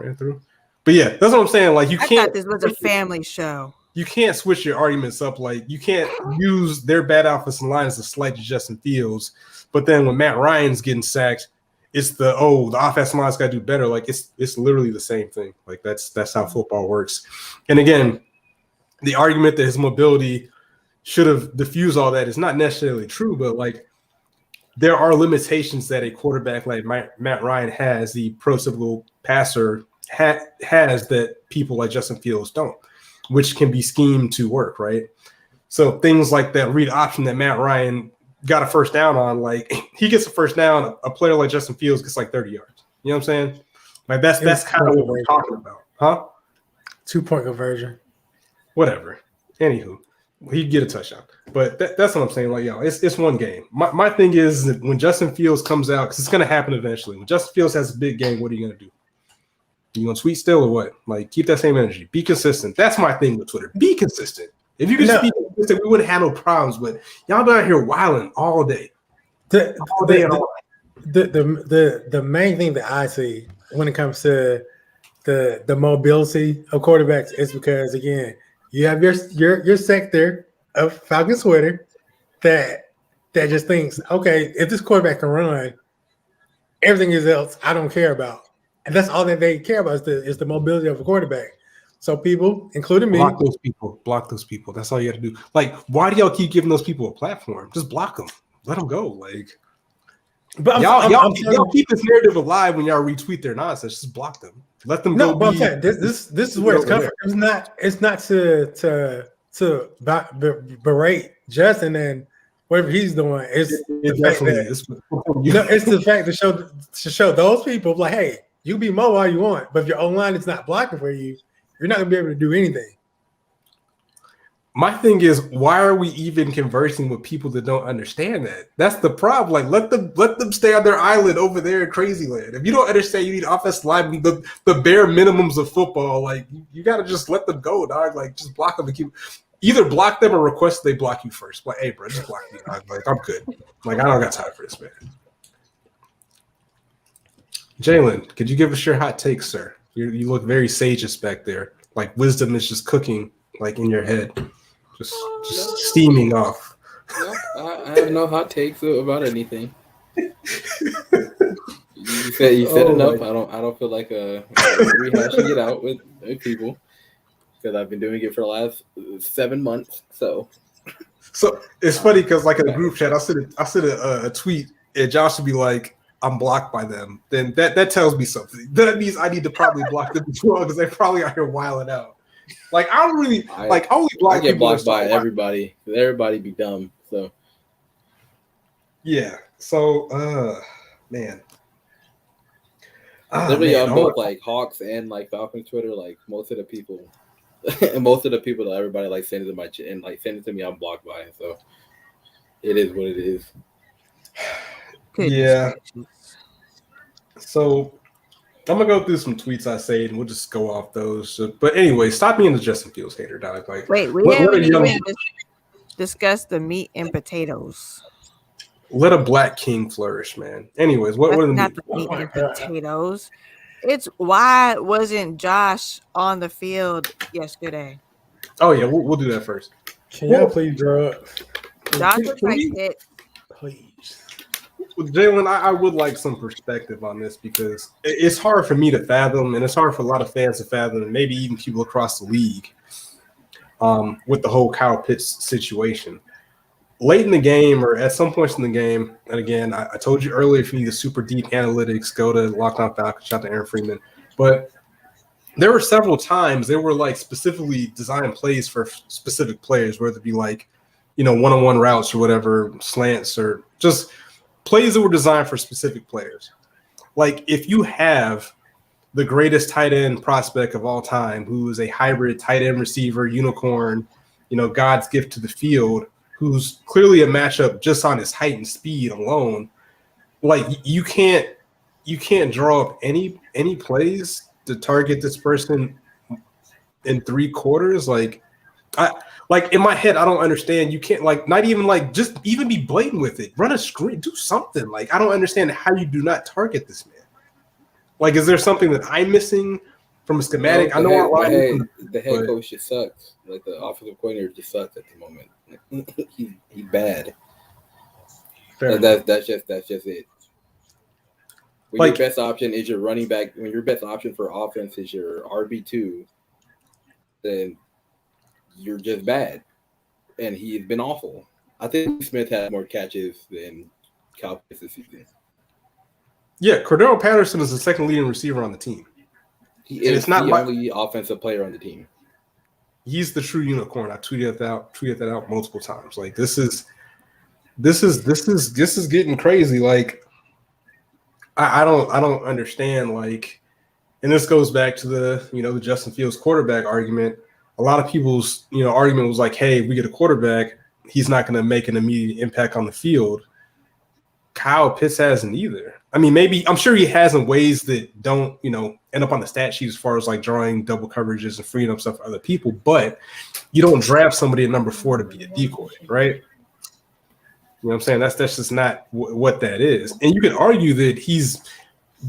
But yeah, that's what I'm saying. Like, I thought this was a family show. You can't switch your arguments up. Like, you can't use their bad offensive line as a slight to Justin Fields. But then when Matt Ryan's getting sacked, it's the offensive line's got to do better. Like, it's literally the same thing. Like, that's how football works. And again, the argument that his mobility should have diffused all that is not necessarily true, but like, there are limitations that a quarterback like Matt Ryan has, the prototypical passer has that people like Justin Fields don't, which can be schemed to work, right? So things like that read option that Matt Ryan got a first down on, like, he gets a first down, a player like Justin Fields gets like 30 yards. You know what I'm saying? Like, that's kind of what we're talking about, huh? 2-point conversion. Whatever. Anywho, he'd get a touchdown. But that's what I'm saying. Like, it's one game. My thing is that when Justin Fields comes out, because it's going to happen eventually. When Justin Fields has a big game, what are you going to do? You going to tweet still or what? Like, keep that same energy. Be consistent. That's my thing with Twitter. Be consistent. If you could just be consistent, we wouldn't have no problems. But y'all down here wilding all day. The main thing that I see when it comes to the mobility of quarterbacks is because, again, you have your sector of Falcons Twitter that just thinks, okay, if this quarterback can run, everything else I don't care about. And that's all that they care about is the mobility of a quarterback. So people, including me, block those people. That's all you got to do. Like, why do y'all keep giving those people a platform? Just block them. Let them go. Like, but y'all keep this narrative alive when y'all retweet their nonsense. Just block them. Let them go. But I'm saying this is where it's coming from. It's not to berate Justin and whatever he's doing. It's the fact to show those people, like, hey, you can be mobile all you want, but if your O-line is not blocking for you, you're not gonna be able to do anything. My thing is, why are we even conversing with people that don't understand that? That's the problem. Like, let them stay on their island over there in crazy land. If you don't understand, you need offensive line, the bare minimums of football. Like, you got to just let them go, dog. Like, just block them and keep. Either block them or request they block you first. Like, hey, bro, just block me, dog. Like, I'm good. Like, I don't got time for this, man. Jalen, could you give us your hot takes, sir? You look very sageous back there. Like, wisdom is just cooking, like, in your head. Just steaming off. No, I have no hot takes about anything. You said enough. I don't feel like rehashing it out with people because I've been doing it for the last 7 months. So it's funny because, like, in a group chat, I sent a tweet and Josh would be like, "I'm blocked by them." Then that tells me something. That means I need to probably block them as well because they're probably out here wilding out. Like I don't really I only I block get people that blocked by start everybody. Everybody be dumb. So Yeah. So man. literally Man. on both like Hawks and like Falcons Twitter, like most of the people and most of the people that everybody like send it to my and like send it to me, I'm blocked by it. So it is what it is. Goodness Yeah. gracious. So I'm gonna go through some tweets I saved, and we'll just go off those. So, but anyway, stop being the Justin Fields hater, dog. Like, Wait, we let a haven't young, even discussed the meat and potatoes. let a black king flourish, man. Anyways, what That's are the not meat? the meat and potatoes. It's why wasn't Josh on the field yesterday? Oh yeah, we'll do that first. Can y'all please draw up? Josh Can looks like we- it. Please. With Jalen, I would like some perspective on this because it's hard for me to fathom, and it's hard for a lot of fans to fathom, and maybe even people across the league, with the whole Kyle Pitts situation. Late in the game, or at some points in the game, and again, I told you earlier, if you need the super deep analytics, go to Locked On Falcons, shout out to Aaron Freeman. But there were several times they were like specifically designed plays for specific players, whether it be like, one-on-one routes or whatever, slants, or just plays that were designed for specific players. Like if you have the greatest tight end prospect of all time, who is a hybrid tight end receiver, unicorn, God's gift to the field, who's clearly a matchup just on his height and speed alone, like you can't draw up any plays to target this person in 3 quarters. Like in my head, I don't understand. You can't not even just even be blatant with it. Run a screen, do something. Like I don't understand how you do not target this man. Like, is there something that I'm missing from a schematic? No, I know the head coach just sucks. Like the offensive coordinator just sucks at the moment. He's bad. That's just it. When your best option is your running back, when your best option for offense is your RB2, then you're just bad. And he's been awful. I think Smith had more catches than Kyle Pitts this season. Yeah, Cordero Patterson is the second leading receiver on the team. He is the only offensive player on the team. He's the true unicorn. I tweeted that out multiple times. Like this is getting crazy. Like I don't understand. Like, and this goes back to the Justin Fields quarterback argument. A lot of people's argument was like, hey, if we get a quarterback, he's not going to make an immediate impact on the field. Kyle Pitts hasn't either. I mean, maybe I'm sure he has in ways that don't, end up on the stat sheet as far as like drawing double coverages and freeing up stuff for other people. But you don't draft somebody at number 4 to be a decoy, right? You know what I'm saying? That's just not what that is. And you can argue that he's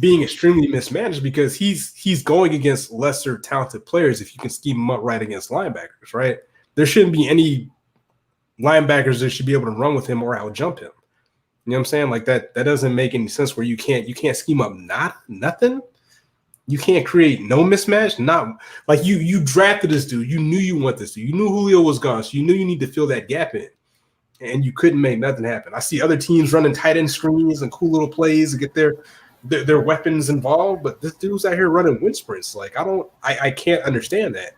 being extremely mismanaged because he's going against lesser talented players if you can scheme him up right against linebackers, right? There shouldn't be any linebackers that should be able to run with him or out jump him. You know what I'm saying? Like that doesn't make any sense where you can't scheme up nothing. You can't create no mismatch. Not like you drafted this dude. You knew you want this dude. You knew Julio was gone, so you knew you need to fill that gap in. And you couldn't make nothing happen. I see other teams running tight end screens and cool little plays to get their weapons involved, but this dude's out here running wind sprints. Like I can't understand that.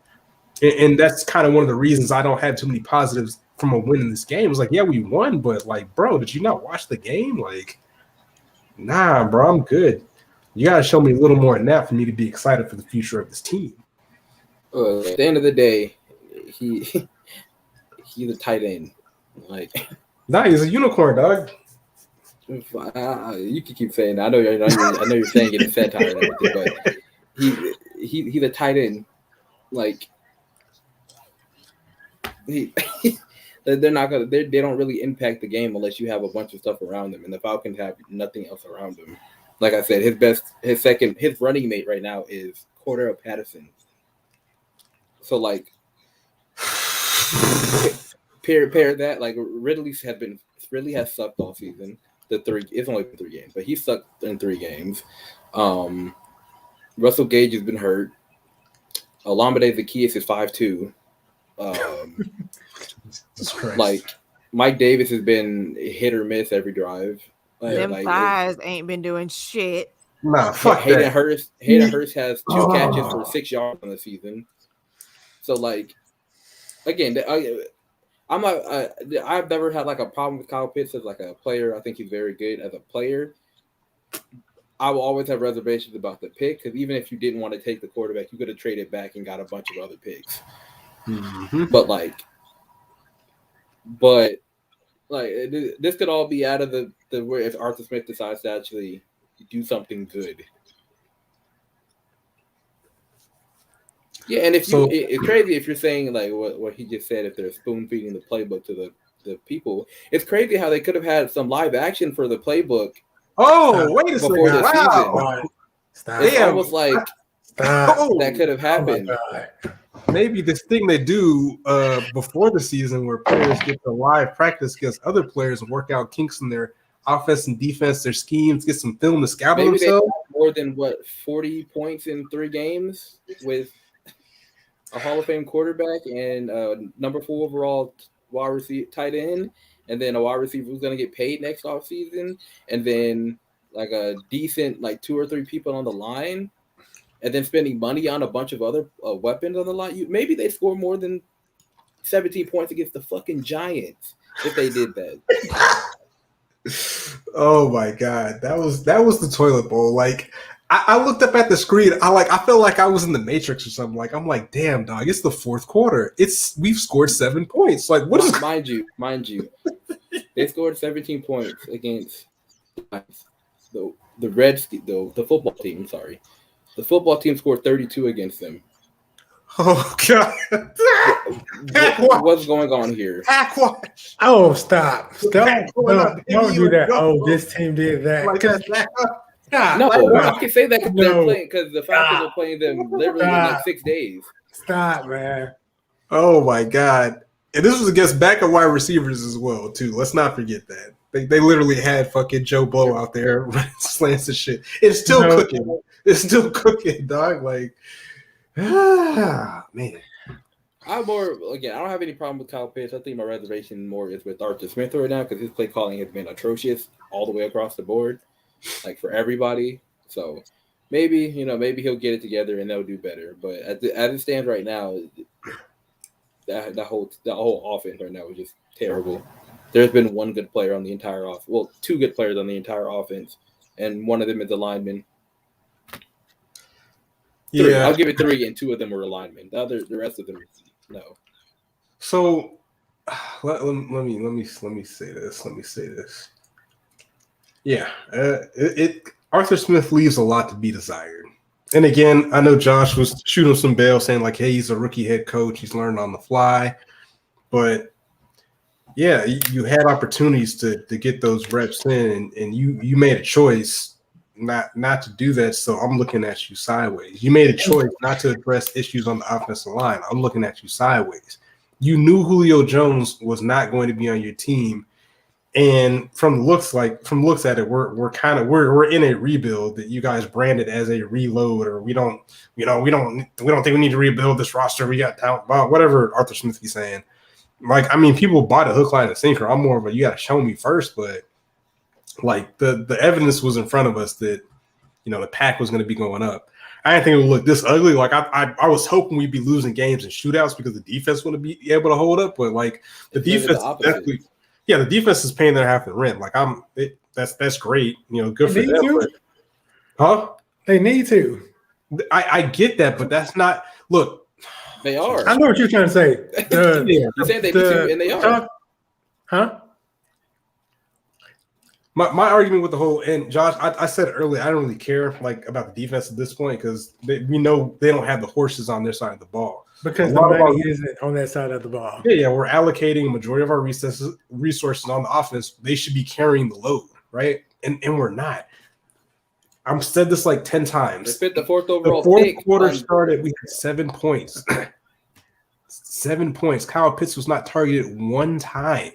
And that's kind of one of the reasons I don't have too many positives from a win in this game. It's like, yeah, we won, but like, bro, did you not watch the game? Like, nah, bro, I'm good. You got to show me a little more than that for me to be excited for the future of this team. At the end of the day, he's a tight end. Like, nah, he's a unicorn, dog. You can keep saying that. I know you're saying it in satire and everything, but he's a tight end. Like, they're not gonna. They don't really impact the game unless you have a bunch of stuff around them, and the Falcons have nothing else around them. Like I said, his running mate right now is Cordero Patterson. So like, pair that, like Ridley has sucked all season. It's only been 3 games, but he sucked in 3 games. Russell Gage has been hurt. Olamide Zaccheaus is 5'2". Like Mike Davis has been hit or miss every drive. Them thighs ain't been doing shit. Nah, fuck Hayden that. Hurst has 2 catches for 6 yards on the season. So like, again, I'm not. I've never had like a problem with Kyle Pitts as like a player. I think he's very good as a player. I will always have reservations about the pick because even if you didn't want to take the quarterback, you could have traded back and got a bunch of other picks. Mhm. But this could all be out of the where if Arthur Smith decides to actually do something good. Yeah, and if it's crazy if you're saying like what he just said, if they're spoon feeding the playbook to the people, it's crazy how they could have had some live action for the playbook. Oh, wait a second! Before the Wow. Stop. It's almost like Stop. that could have happened. Oh my God. Maybe this thing they do before the season where players get to live practice against other players and work out kinks in their offense and defense, their schemes, get some film to scout Maybe they have themselves. more than 40 points in 3 games with a Hall of Fame quarterback and number 4 overall wide receiver tight end, and then a wide receiver who's going to get paid next offseason, and then like a decent like 2 or 3 people on the line, and then spending money on a bunch of other weapons on the line. Maybe they score more than 17 points against the fucking Giants if they did that. Oh my God, that was the toilet bowl. Like I looked up at the screen. I felt like I was in the Matrix or something. Like I'm like, damn dog, it's the 4th quarter. We've scored 7 points. Like what is mind you, they scored 17 points against the football team. Sorry, the football team scored 32 against them. Oh God, what's going on here? Backwatch. Oh, stop! Don't do that. Go. Oh, this team did that. Like that. No, Like, I can say that No. because the Falcons are playing them literally in like 6 days. Stop, man. oh my God. And this was against backup wide receivers as well, too. Let's not forget that. They literally had fucking Joe Blow out there running slants and shit. It's still cooking. It's still cooking, dog. Like, man. I don't have any problem with Kyle Pitts. I think my reservation more is with Arthur Smith right now because his play calling has been atrocious all the way across the board, like for everybody. So maybe he'll get it together and they'll do better. But as it stands right now, that whole offense right now is just terrible. There's been one good player on the entire offense. Well, 2 good players on the entire offense, and one of them is a lineman. 3. Yeah, I'll give it 3, and 2 of them were a lineman. The rest of them, no. So let me say this. Let me say this. Yeah, Arthur Smith leaves a lot to be desired. And again, I know Josh was shooting some bail saying like, hey, he's a rookie head coach. He's learning on the fly. But yeah, you had opportunities to get those reps in, and you made a choice not to do that. So I'm looking at you sideways. You made a choice not to address issues on the offensive line. I'm looking at you sideways. You knew Julio Jones was not going to be on your team. And from looks at it, we're in a rebuild that you guys branded as a reload, or we don't think we need to rebuild this roster. We got talent, whatever Arthur Smith is saying. Like, I mean, people bought a hook, line, and sinker. I'm more of a you got to show me first, but like the evidence was in front of us that the pack was going to be going up. I didn't think it would look this ugly. Like I was hoping we'd be losing games and shootouts because the defense wouldn't be able to hold up, but like the defense definitely. Yeah, the defense is paying their half the rent. Like that's great. Good for them. But, huh? They need to. I get that, but that's not. Look, they are. I know what you're trying to say. You're saying they need to, and they are. Huh? My argument with the whole and Josh, I said earlier, I don't really care like about the defense at this point because we know they don't have the horses on their side of the ball. Because the money isn't on that side of the ball. Yeah, we're allocating a majority of our resources on the offense. They should be carrying the load, right? And we're not. I've said this like 10 times. They fit the 4th overall the 4th pick quarter started, we had 7 points. 7 points. Kyle Pitts was not targeted one time.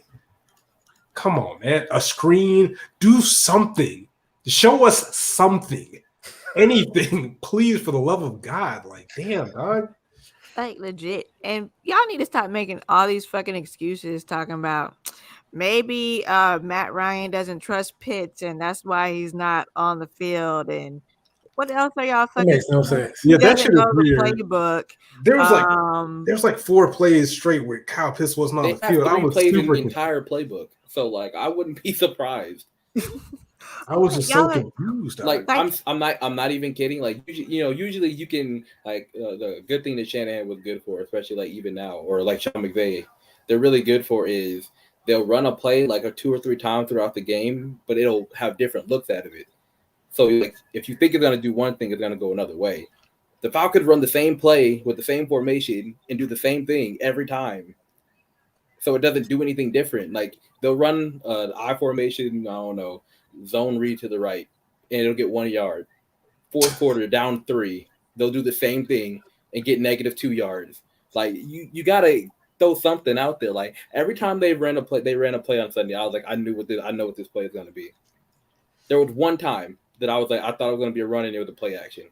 Come on, man. A screen. Do something. Show us something. Anything, please, for the love of God. Like, damn, dog. Like legit. And y'all need to stop making all these fucking excuses talking about maybe Matt Ryan doesn't trust Pitts and that's why he's not on the field. And What else are y'all That fucking makes no doing? sense. He Yeah, that doesn't shit is know the weird. playbook. There was like 4 plays straight where Kyle Pitts wasn't on They the have field. I 3 was plays in super the confused. entire playbook, so like I wouldn't be surprised. I was just so Y'all are- confused. Like Like- I'm not even kidding. Like usually you can like the good thing that Shanahan was good for, especially like even now, or like Sean McVay, they're really good for is they'll run a play like a 2 or 3 times throughout the game, but it'll have different looks out of it. So like if you think it's gonna do one thing, it's gonna go another way. The Falcons run the same play with the same formation and do the same thing every time. So it doesn't do anything different. Like they'll run I formation, I don't know, zone read to the right, and it'll get 1 yard. Fourth quarter, down 3. They'll do the same thing and get -2 yards. Like you gotta throw something out there. Like every time they ran a play on Sunday, I was like, I know what this play is gonna be. There was one time that I was like, I thought it was gonna be a run and it was a play action.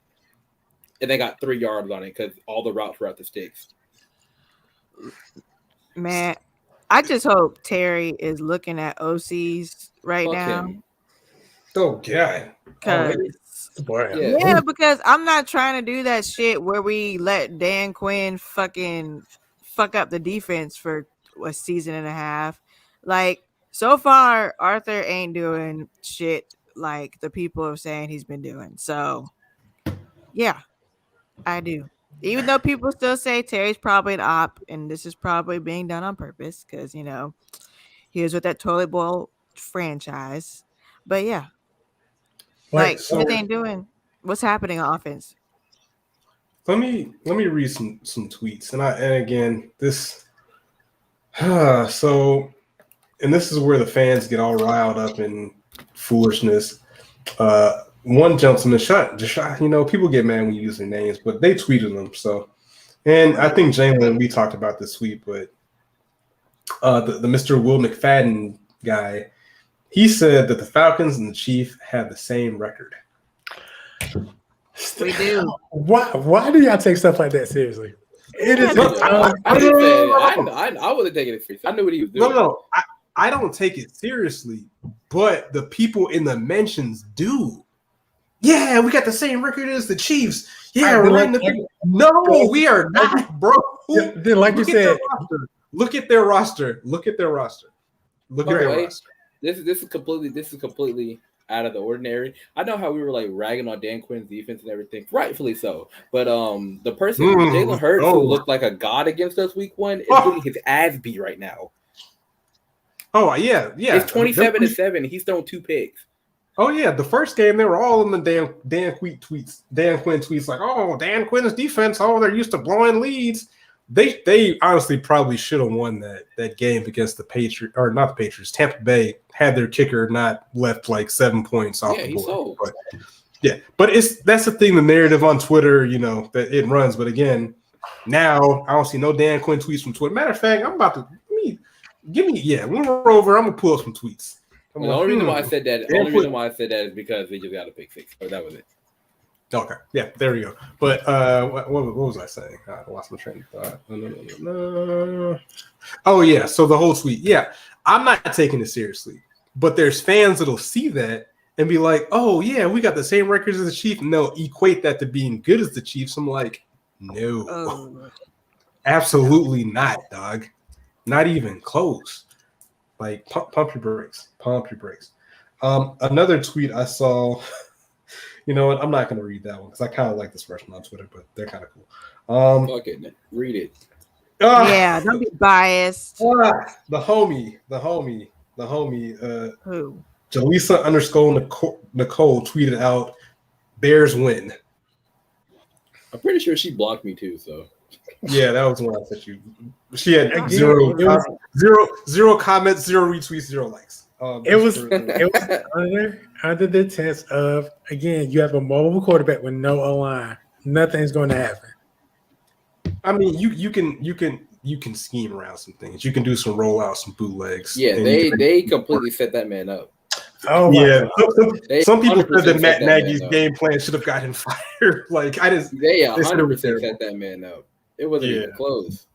And they got 3 yards on it because all the routes were at the sticks. Man, I just hope Terry is looking at OCs right Fuck now. him. Oh God. Because Boy, Yeah. because I'm not trying to do that shit where we let Dan Quinn fucking fuck up the defense for a season and a half. Like so far, Arthur ain't doing shit like the people are saying he's been doing. So yeah, I do. Even though people still say Terry's probably an op, and this is probably being done on purpose because he was with that toilet bowl franchise. But yeah, like so- what they ain't doing. What's happening on offense? Let me read some tweets, and again this. So, and this is where the fans get all riled up in foolishness. One gentleman shot, people get mad when you use their names, but they tweeted them. So, and I think Jalen, we talked about this tweet, but the Mr. Will McFadden guy, he said that the Falcons and the Chiefs have the same record. We do. Why do y'all take stuff like that seriously? It is. I wasn't taking it seriously. I knew what he was doing. No, I don't take it seriously, but the people in the mentions do. Yeah, we got the same record as the Chiefs. Yeah, we're in the. No, we are not, bro. Then, like you said, look at their roster. Look at their roster. Look at their roster. This is completely out of the ordinary. I know how we were like ragging on Dan Quinn's defense and everything, rightfully so. But the person Jalen Hurts who looked like a god against us week 1 is getting his ass beat right now. Oh yeah. It's 27-7. He's thrown 2 picks. Oh yeah, the first game they were all in the Dan Quinn tweets like, oh, Dan Quinn's defense. Oh, they're used to blowing leads. They honestly probably should have won that game against the Patriots, or not the Patriots. Tampa Bay had their kicker not left like 7 points off the board. But that's the thing. The narrative on Twitter, that it runs. But again, now I don't see no Dan Quinn tweets from Twitter. Matter of fact, I'm about to when we're over, I'm gonna pull up some tweets. The only reason why I said that is because they just got a pick 6. But that was it. Okay. Yeah, there we go. But what was I saying? I lost my train of thought. No. Oh yeah. So the whole tweet. Yeah, I'm not taking it seriously. But there's fans that'll see that and be like, "Oh yeah, we got the same records as the Chiefs." No, equate that to being good as the Chiefs. I'm like, no, absolutely not, dog. Not even close. Like pump your brakes. Pump your brakes. Another tweet I saw. You know what? I'm not going to read that one because I kind of like this person on Twitter, but they're kind of cool. Fuck it, read it. Yeah, don't be biased. The homie. Who? Jaleesa _Nicole tweeted out, "Bears win." I'm pretty sure she blocked me too. So yeah, that was one I said you. She had zero comments, 0 retweets, 0 likes. It was under the test of, again, you have a mobile quarterback with no O-line. Nothing's going to happen. I mean, you can scheme around some things. You can do some rollouts, some bootlegs. Yeah, they completely set that man up. Oh yeah. Some people said that 100% Matt set that Nagy's man up. game plan should have gotten fired. Like They 100% set that man up. It wasn't even close.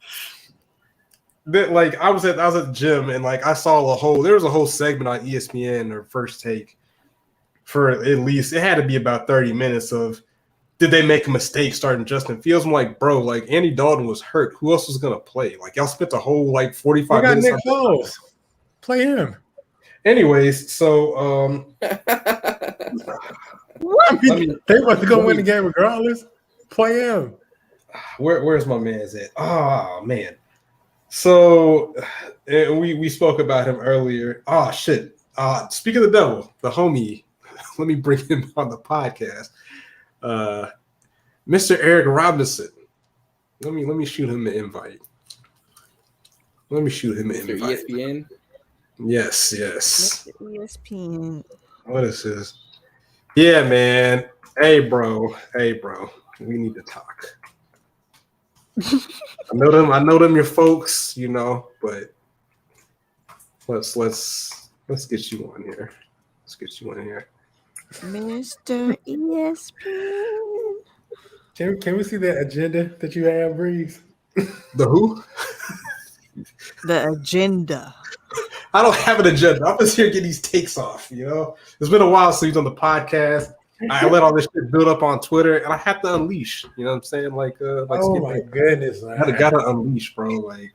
Like I was at the gym and like I saw there was a whole segment on ESPN or First Take for at least it had to be about 30 minutes of did they make a mistake starting Justin Fields? I'm like, bro, like Andy Dalton was hurt. Who else was gonna play? Like y'all spent the whole like 45 They got minutes. Nick Foles. Play him. Anyways, so What? They want to go win the game regardless. Play him. where's my man's at? Oh man. So we spoke about him earlier. Oh shit. Speak of the devil, the homie. Let me bring him on the podcast. Mr. Eric Robinson. Let me shoot him an invite. Mr. ESPN. Yes. ESPN. What is this? Yeah, man. Hey, bro. We need to talk. I know them. Your folks, you know. But let's get you on here. Mr. ESPN. Can we see that agenda that you have, Breeze? The who? The agenda. I don't have an agenda. I'm just here to get these takes off. You know, it's been a while since he's on the podcast. I let all this shit build up on Twitter, and I have to unleash. You know what I'm saying? Like oh my goodness, man. I gotta unleash, bro. Like,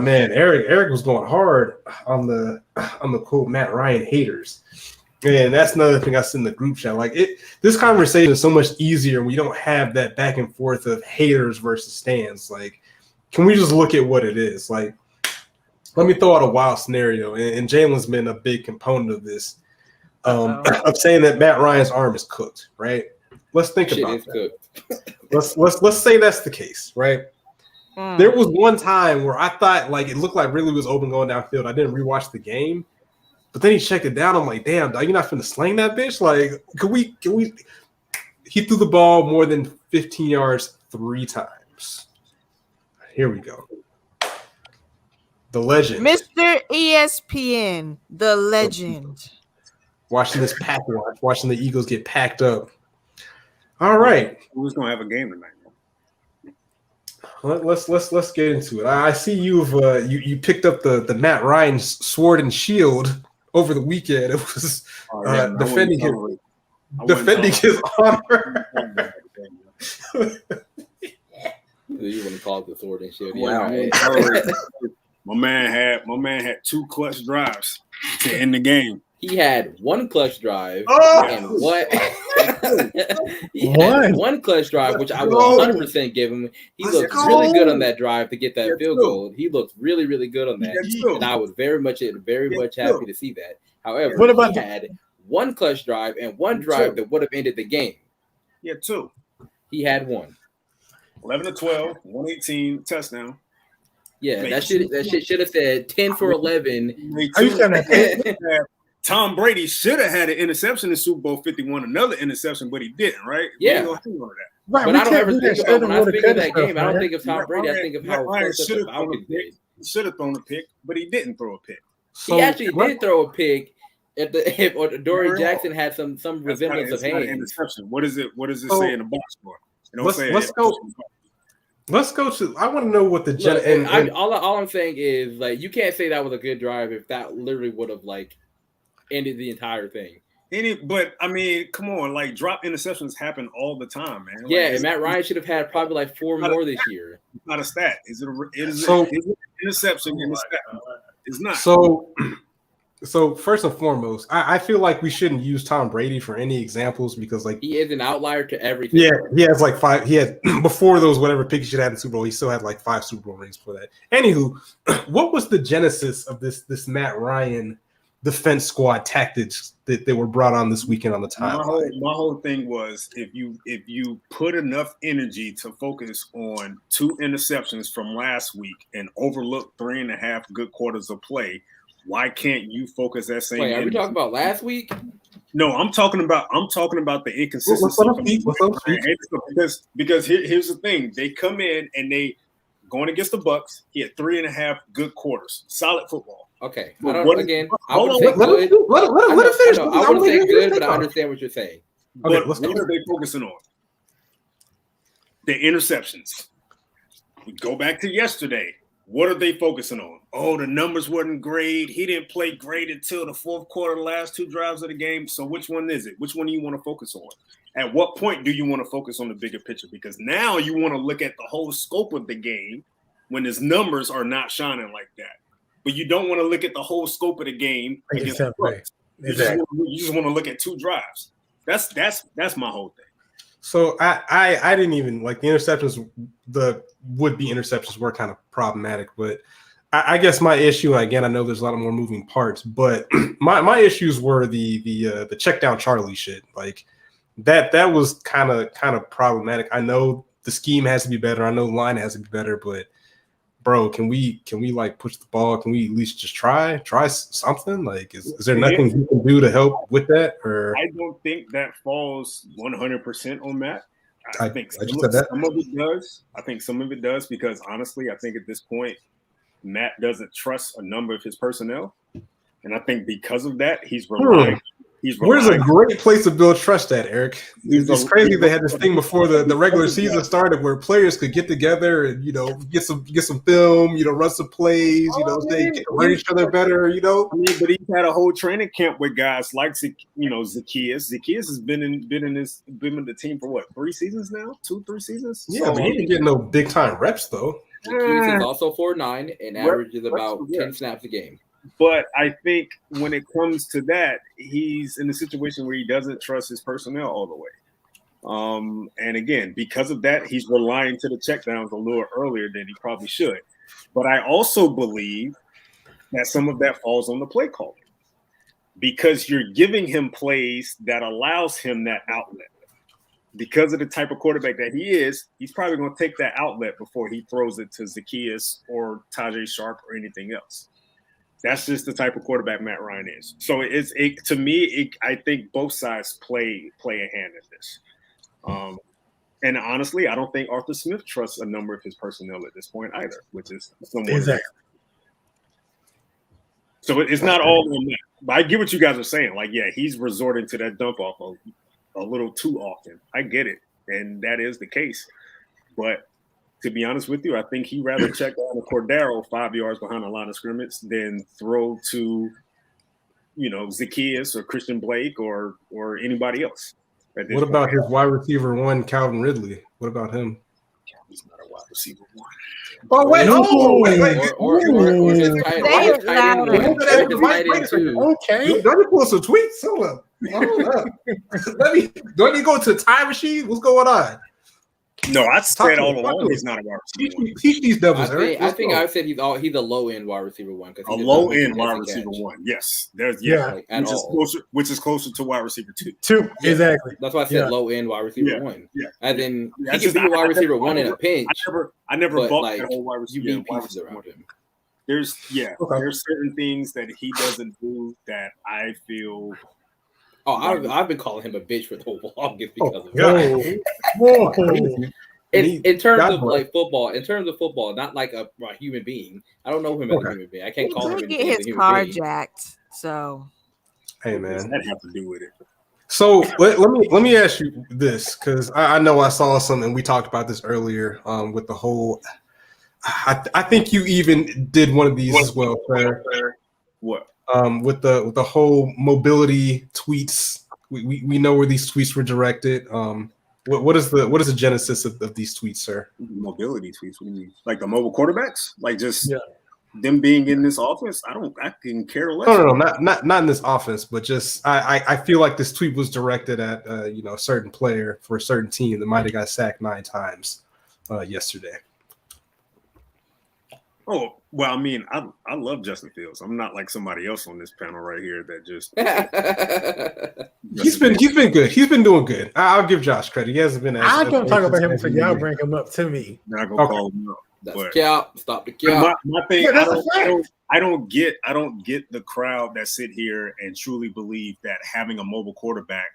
man, Eric was going hard on the quote Matt Ryan haters. And that's another thing I said in the group chat. Like this conversation is so much easier when we don't have that back and forth of haters versus stands. Like, can we just look at what it is? Like, let me throw out a wild scenario. And Jalen's been a big component of this. Of saying that Matt Ryan's arm is cooked, right? Let's think about that. Let's say that's the case, right? There was one time where I thought like it looked like Ridley was open going downfield. I didn't rewatch the game. But then he checked it down. I'm like, damn, dog, you're not finna sling that bitch? Like, can we? He threw the ball more than 15 yards 3 times. Here we go. The legend. Mr. ESPN, the legend. Watching this pack watch, watching the Eagles get packed up. All right. Who's gonna have a game tonight? Let's get into it. I see you picked up the Matt Ryan sword and shield over the weekend. It was defending his honor. You want to call it the sword and shield? Wow. Yeah, My man had 2 clutch drives to end the game. He had 1 clutch drive, and what? He had 1 clutch drive, which I will 100% give him. He looked really good on that drive to get that field goal. He looked really, really good on that, and I was very much happy to see that. However, he had 1 clutch drive and 1 drive that would have ended the game. Yeah, 2. He had 1. 11 to 12, 118 touchdown. Yeah, that shit should have said 10 for 11. Are you saying that? Tom Brady should have had an interception in Super Bowl 51, another interception, but he didn't, right? Yeah. Right, but I don't ever think about when I think of that game. I don't think of Tom Brady. I think of how close the Falcons did. He should have thrown a pick, but he didn't throw a pick. He actually did throw a pick. If Dory Jackson had some resemblance of hands. Interception. What does it say in the box score? Let's go to. I want to know what the all I'm saying is like you can't say that was a good drive if that literally would have like ended the entire thing. But I mean, come on, like drop interceptions happen all the time, man. Yeah, and Matt Ryan should have had probably like 4 more this year. It's not a stat. Is it an interception in the stat? It's not. So first and foremost, I feel like we shouldn't use Tom Brady for any examples because like he is an outlier to everything. Yeah, he has like 5. He had before those whatever pick he should have in the Super Bowl. He still had like 5 Super Bowl rings for that. Anywho, what was the genesis of this Matt Ryan defense squad tactics that were brought on this weekend on the timeline? My whole thing was if you put enough energy to focus on 2 interceptions from last week and overlook 3.5 good quarters of play, why can't you focus that same? Wait, are we talking about last week? No, I'm talking about the inconsistency. Because here's the thing: they come in and they going against the Bucks. He had 3.5 good quarters, solid football. Okay, I wouldn't say good. I wouldn't say good, but I understand what you're saying. Okay, what are they focusing on? The interceptions. We go back to yesterday. What are they focusing on? Oh, the numbers wasn't great. He didn't play great until the fourth quarter, the last 2 drives of the game. So which one is it? Which one do you want to focus on? At what point do you want to focus on the bigger picture? Because now you want to look at the whole scope of the game when his numbers are not shining like that. But you don't want to look at the whole scope of the game against the Bucks. Exactly. You just want to look at 2 drives. That's my whole thing. So I didn't even like the interceptions. The would-be interceptions were kind of problematic, but I guess my issue, again, I know there's a lot of more moving parts, but my issues were the check down Charlie shit. Like that was kind of problematic. I know the scheme has to be better. I know the line has to be better, but bro, can we like push the ball? Can we at least just try something? Like, is there nothing you can do to help with that? Or I don't think that falls 100% on Matt. I think some of it does. I think some of it does because honestly, I think at this point, Matt doesn't trust a number of his personnel, and I think because of that, he's relying. Where's a great place to build trust at, Eric? It's crazy they had this thing before the regular season started where players could get together and, get some film, run some plays, learn each other better, I mean, but he's had a whole training camp with guys like Zacchaeus. Zacchaeus has been in the team for what, 3 seasons now? 2-3 seasons? Yeah, but he didn't get no big time reps though. Zacchaeus is also 4'9" and averages about 10 snaps a game. But I think when it comes to that, he's in a situation where he doesn't trust his personnel all the way. And again, because of that, he's relying to the checkdowns a little earlier than he probably should. But I also believe that some of that falls on the play calling because you're giving him plays that allows him that outlet. Because of the type of quarterback that he is, he's probably going to take that outlet before he throws it to Zacchaeus or Tajay Sharp or anything else. That's just the type of quarterback Matt Ryan is. So to me, I think both sides play a hand in this. And honestly, I don't think Arthur Smith trusts a number of his personnel at this point either, which is somewhat exactly. So it's not all on that. But I get what you guys are saying. Like, yeah, he's resorting to that dump off a little too often. I get it, and that is the case. But to be honest with you, I think he'd rather check down to Cordero 5 yards behind the line of scrimmage than throw to, Zacchaeus or Christian Blake or anybody else. What about his wide receiver 1, Calvin Ridley? What about him? He's not a wide receiver 1. Oh wait! Or his tight end too. Okay. Let me pull some tweets. Hold up. Do I need to go to the time machine? What's going on? No, I said all along he's not a wide receiver 1. Teach these devils. I think I said he's a low end wide receiver 1. A low end wide receiver 1. Yes, which is closer to wide receiver 2. Exactly. That's why I said low end wide receiver 1. Yeah. And then he can be a wide receiver 1 in a pinch. I never bought that whole wide receiver. You need pieces around him. There's certain things that he doesn't do that I feel. Oh, I've been calling him a bitch for the longest because of it. In terms of football, not like a human being. I don't know him as a human being. I can't call him. He did get his car jacked. So, hey man, that have to do with it. So let me ask you this because I know I saw something. We talked about this earlier with the whole. I think you even did one of these as well, Claire. What? With the whole mobility tweets, we know where these tweets were directed. What is the genesis of these tweets, sir? Mobility tweets. What do you mean? Like the mobile quarterbacks? Like just them being in this offense? I can care less. No, not in this offense, but just I feel like this tweet was directed at a certain player for a certain team that might have got sacked 9 times yesterday. Oh, well, I mean, I love Justin Fields. I'm not like somebody else on this panel right here that just he's been good. He's been doing good. I'll give Josh credit. He hasn't been. I don't talk about him until y'all bring him up to me. Not gonna call him up. That's cap. Stop the cap. My thing, I don't get the crowd that sit here and truly believe that having a mobile quarterback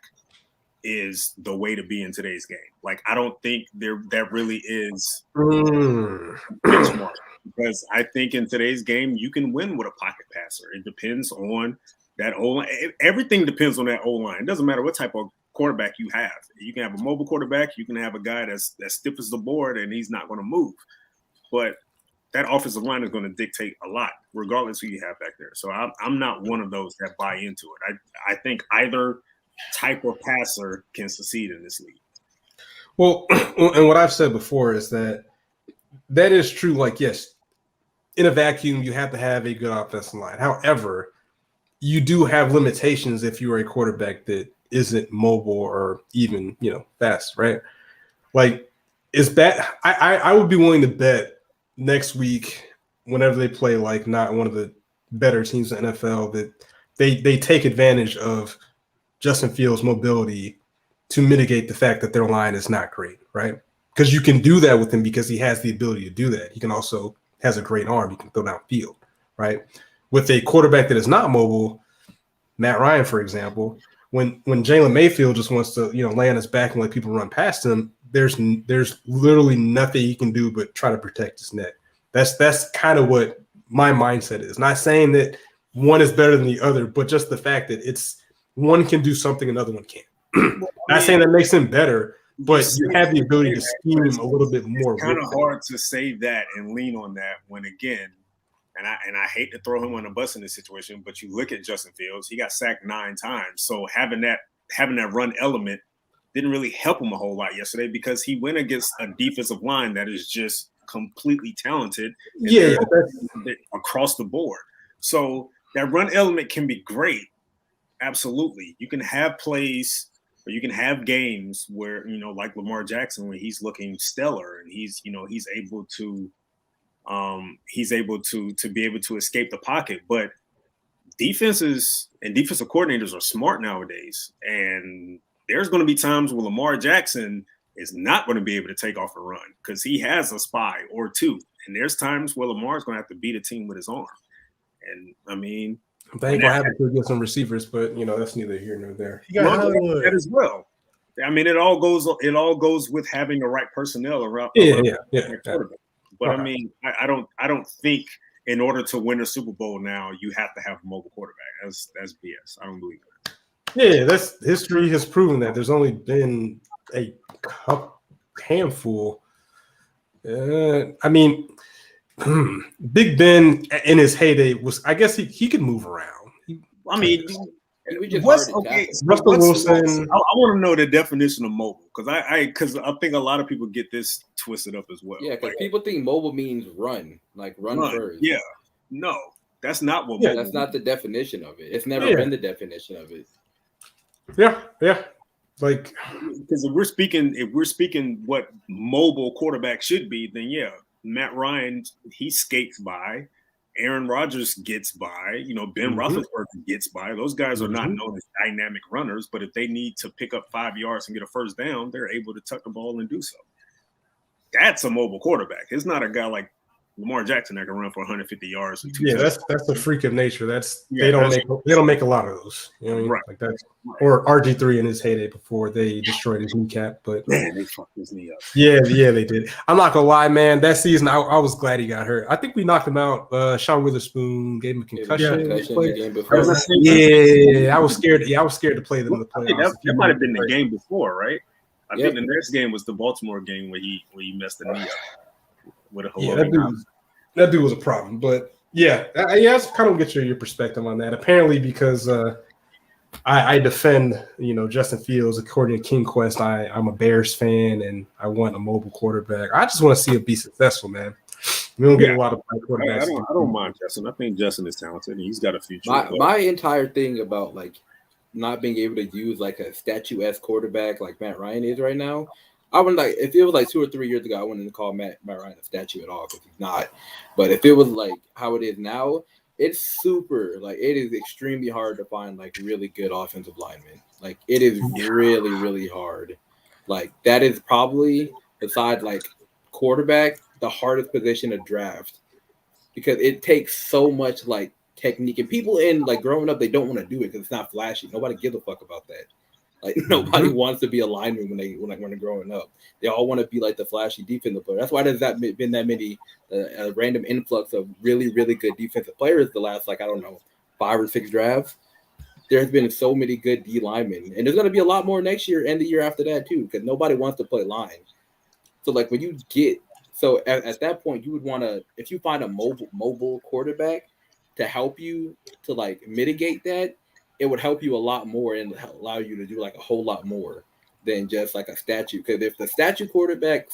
is the way to be in today's game. Like, I don't think that really is benchmark. Because I think in today's game, you can win with a pocket passer. It depends on that O-line. Everything depends on that O-line. It doesn't matter what type of quarterback you have. You can have a mobile quarterback. You can have a guy that's stiff as the board, and he's not going to move. But that offensive line is going to dictate a lot, regardless who you have back there. So I'm not one of those that buy into it. I think either type of passer can succeed in this league. Well, and what I've said before is that is true. Like, yes, in a vacuum, you have to have a good offensive line. However, you do have limitations if you are a quarterback that isn't mobile or even, fast, right? Like, is that I would be willing to bet next week, whenever they play like not one of the better teams in the NFL, that they take advantage of Justin Fields' mobility to mitigate the fact that their line is not great, right? Because you can do that with him because he has the ability to do that. He can also has a great arm. He can throw downfield, right? With a quarterback that is not mobile, Matt Ryan, for example, when Jalen Mayfield just wants to, lay on his back and let people run past him, there's literally nothing he can do but try to protect his neck. That's kind of what my mindset is. Not saying that one is better than the other, but just the fact that it's one can do something, another one can't. Not saying that makes him better, but you have the ability to scheme a little bit more. It's kind of hard to say that and lean on that when, again, and I hate to throw him on the bus in this situation, but you look at Justin Fields, he got sacked 9 times. So having that run element didn't really help him a whole lot yesterday because he went against a defensive line that is just completely talented. Across the board. So that run element can be great. Absolutely. You can have plays or you can have games where, like Lamar Jackson, when he's looking stellar and he's able to be able to escape the pocket. But defenses and defensive coordinators are smart nowadays. And there's going to be times where Lamar Jackson is not going to be able to take off a run because he has a spy or two. And there's times where Lamar's going to have to beat a team with his arm. And I mean, they ain't gonna have to get some receivers, but that's neither here nor there. That as well. I mean, it all goes with having the right personnel around. Yeah. But I mean, I don't think in order to win a Super Bowl now you have to have a mobile quarterback. That's BS. I don't believe that. Yeah, that's history has proven that. There's only been a handful. I mean, Big Ben in his heyday was, I guess he could move around. Russell Wilson. I want to know the definition of mobile because I think a lot of people get this twisted up as well. Yeah, because people think mobile means run first. Yeah, no, that's not what. Yeah, that's not the definition of it. It's never been the definition of it. Yeah. Like, because if we're speaking what mobile quarterback should be, then yeah, Matt Ryan, he skates by. Aaron Rodgers gets by. Ben Roethlisberger gets by. Those guys are not known as dynamic runners, but if they need to pick up 5 yards and get a first down, they're able to tuck the ball and do so. That's a mobile quarterback. It's not a guy like Lamar Jackson that can run for 150 yards. That's a freak of nature. They don't make a lot of those. You know what I mean? Right. Like that's or RG3 in his heyday before they destroyed his kneecap. But man, they fucked his knee up. Yeah, they did. I'm not gonna lie, man. That season, I was glad he got hurt. I think we knocked him out. Sean Witherspoon gave him a concussion. Yeah, I was scared. Yeah, I was scared to play them in the playoffs. That might have been the game before, right? I think the next game was the Baltimore game where he messed the knee up. That dude was a problem, but I kind of get your perspective on that. Apparently, because I defend Justin Fields according to King Quest. I'm a Bears fan and I want a mobile quarterback. I just want to see him be successful, man. We don't get a lot of quarterbacks. I don't mind Justin. I think Justin is talented and he's got a future. My entire thing about not being able to use a statuesque quarterback like Matt Ryan is right now. I wouldn't if it was 2 or 3 years ago, I wouldn't call Matt Ryan a statue at all because he's not. But if it was how it is now, it's super it is extremely hard to find really good offensive linemen. It is really, really hard. That is probably besides quarterback, the hardest position to draft because it takes so much technique and people growing up, they don't want to do it because it's not flashy. Nobody gives a fuck about that. Nobody wants to be a lineman when they're growing up. They all want to be the flashy defensive player. That's why there's been that many random influx of really, really good defensive players the last 5 or 6 drafts. There's been so many good D linemen, and there's going to be a lot more next year and the year after that too, because nobody wants to play line. So when you get So at that point, you would want to, if you find a mobile quarterback to help you to like mitigate that, it would help you a lot more and allow you to do like a whole lot more than just like a statue. Because if the statue quarterback